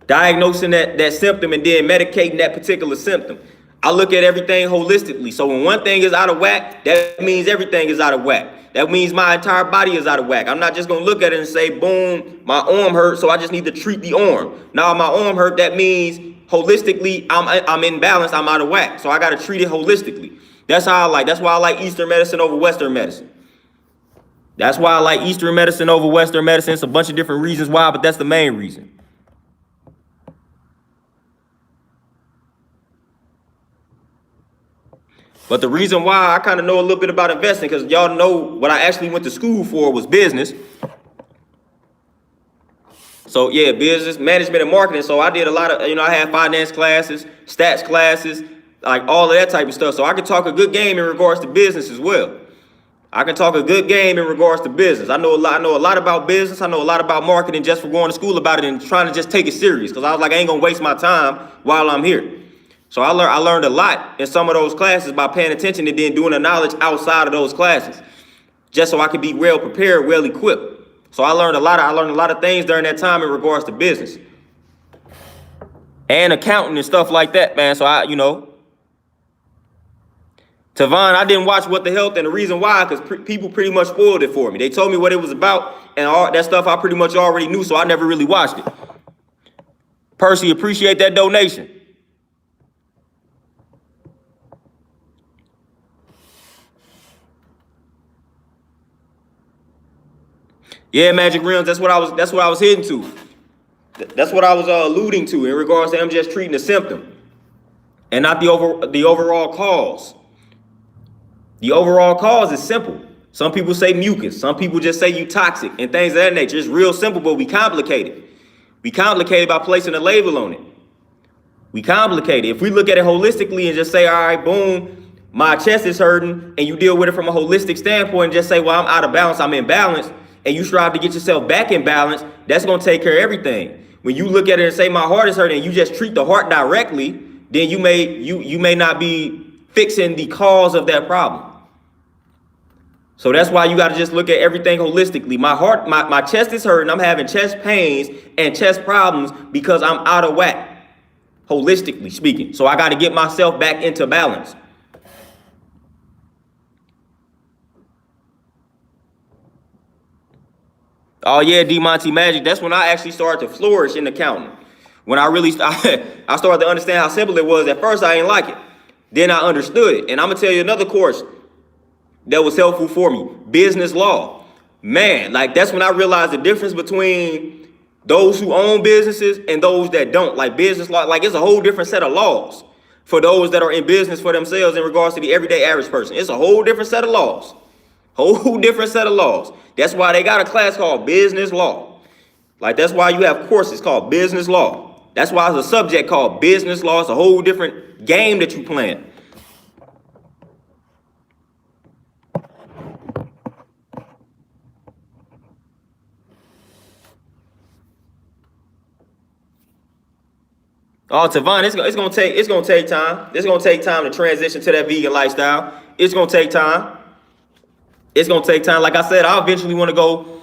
diagnosing that symptom and then medicating that particular symptom. I look at everything holistically. So when one thing is out of whack, that means everything is out of whack. That means my entire body is out of whack. I'm not just gonna look at it and say, boom, my arm hurts, so I just need to treat the arm. Now my arm hurt, that means holistically I'm in balance, I'm out of whack. So I gotta treat it holistically. That's why I like Eastern medicine over Western medicine. That's why I like Eastern medicine over Western medicine. It's a bunch of different reasons why, but that's the main reason. But the reason why I kind of know a little bit about investing, because y'all know what I actually went to school for was business. So yeah, business, management, and marketing. So I did a lot of, I had finance classes, stats classes, like all of that type of stuff. So I can talk a good game in regards to business as well. I can talk a good game in regards to business. I know a lot about business. I know a lot about marketing just for going to school about it and trying to just take it serious. Because I was like, I ain't gonna waste my time while I'm here. So I learned a lot in some of those classes by paying attention and then doing the knowledge outside of those classes, just so I could be well prepared, well equipped. So I learned a lot of things during that time in regards to business and accounting and stuff like that, man. So Tavon, I didn't watch What the Health, and the reason why, because people pretty much spoiled it for me. They told me what it was about, and all that stuff I pretty much already knew, so I never really watched it. Percy, appreciate that donation. Yeah, Magic Realms, that's what I was heading to. That's what I was alluding to in regards to them just treating the symptom and not the overall cause. The overall cause is simple. Some people say mucus. Some people just say you toxic and things of that nature. It's real simple, but we complicate it. We complicate it by placing a label on it. We complicate it. If we look at it holistically and just say, all right, boom, my chest is hurting, and you deal with it from a holistic standpoint and just say, well, I'm out of balance, I'm in balance, and you strive to get yourself back in balance, that's going to take care of everything. When you look at it and say my heart is hurting and you just treat the heart directly, then you may not be fixing the cause of that problem. So that's why you got to just look at everything holistically. My chest is hurting, I'm having chest pains and chest problems because I'm out of whack, holistically speaking. So I got to get myself back into balance. Oh yeah, D-Monty Magic. That's when I actually started to flourish in accounting. When I really I started to understand how simple it was. At first, I didn't like it. Then I understood it. And I'm gonna tell you another course that was helpful for me: business law. Man, like that's when I realized the difference between those who own businesses and those that don't. Like business law, like it's a whole different set of laws for those that are in business for themselves in regards to the everyday average person. It's a whole different set of laws. Whole different set of laws. That's why they got a class called business law. Like, that's why you have courses called business law. That's why it's a subject called business law. It's a whole different game that you playing. Oh, Tavon, it's gonna take time. It's gonna take time to transition to that vegan lifestyle. It's gonna take time. It's gonna take time. Like I said, I eventually want to go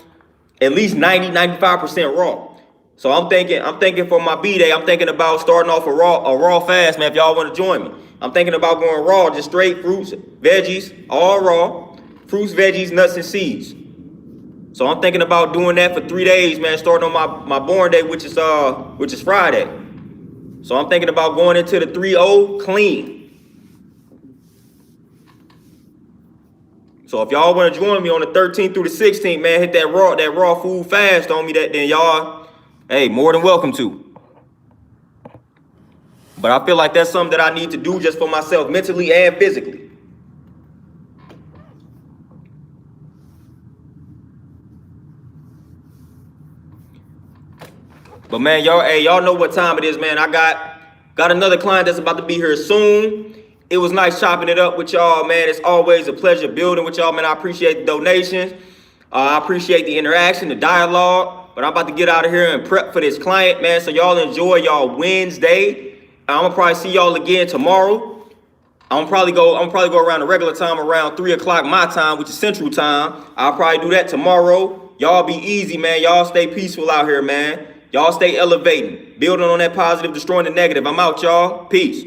at least 95% raw. So I'm thinking for my B-day, I'm thinking about starting off a raw fast, man. If y'all want to join me, I'm thinking about going raw, just straight fruits, veggies, all raw, fruits, veggies, nuts, and seeds. So I'm thinking about doing that for 3 days, man. Starting on my born day, which is Friday. So I'm thinking about going into the 3-0 clean. So if y'all want to join me on the 13th through the 16th, man, hit that raw food fast on me. Then y'all, hey, more than welcome to. But I feel like that's something that I need to do just for myself, mentally and physically. But man, y'all know what time it is, man. I got another client that's about to be here soon. It was nice chopping it up with y'all, man. It's always a pleasure building with y'all, man. I appreciate the donations. I appreciate the interaction, the dialogue. But I'm about to get out of here and prep for this client, man. So y'all enjoy y'all Wednesday. I'm gonna probably see y'all again tomorrow. I'm probably go around the regular time, around 3 o'clock my time, which is Central Time. I'll probably do that tomorrow. Y'all be easy, man. Y'all stay peaceful out here, man. Y'all stay elevating, building on that positive, destroying the negative. I'm out, y'all. Peace.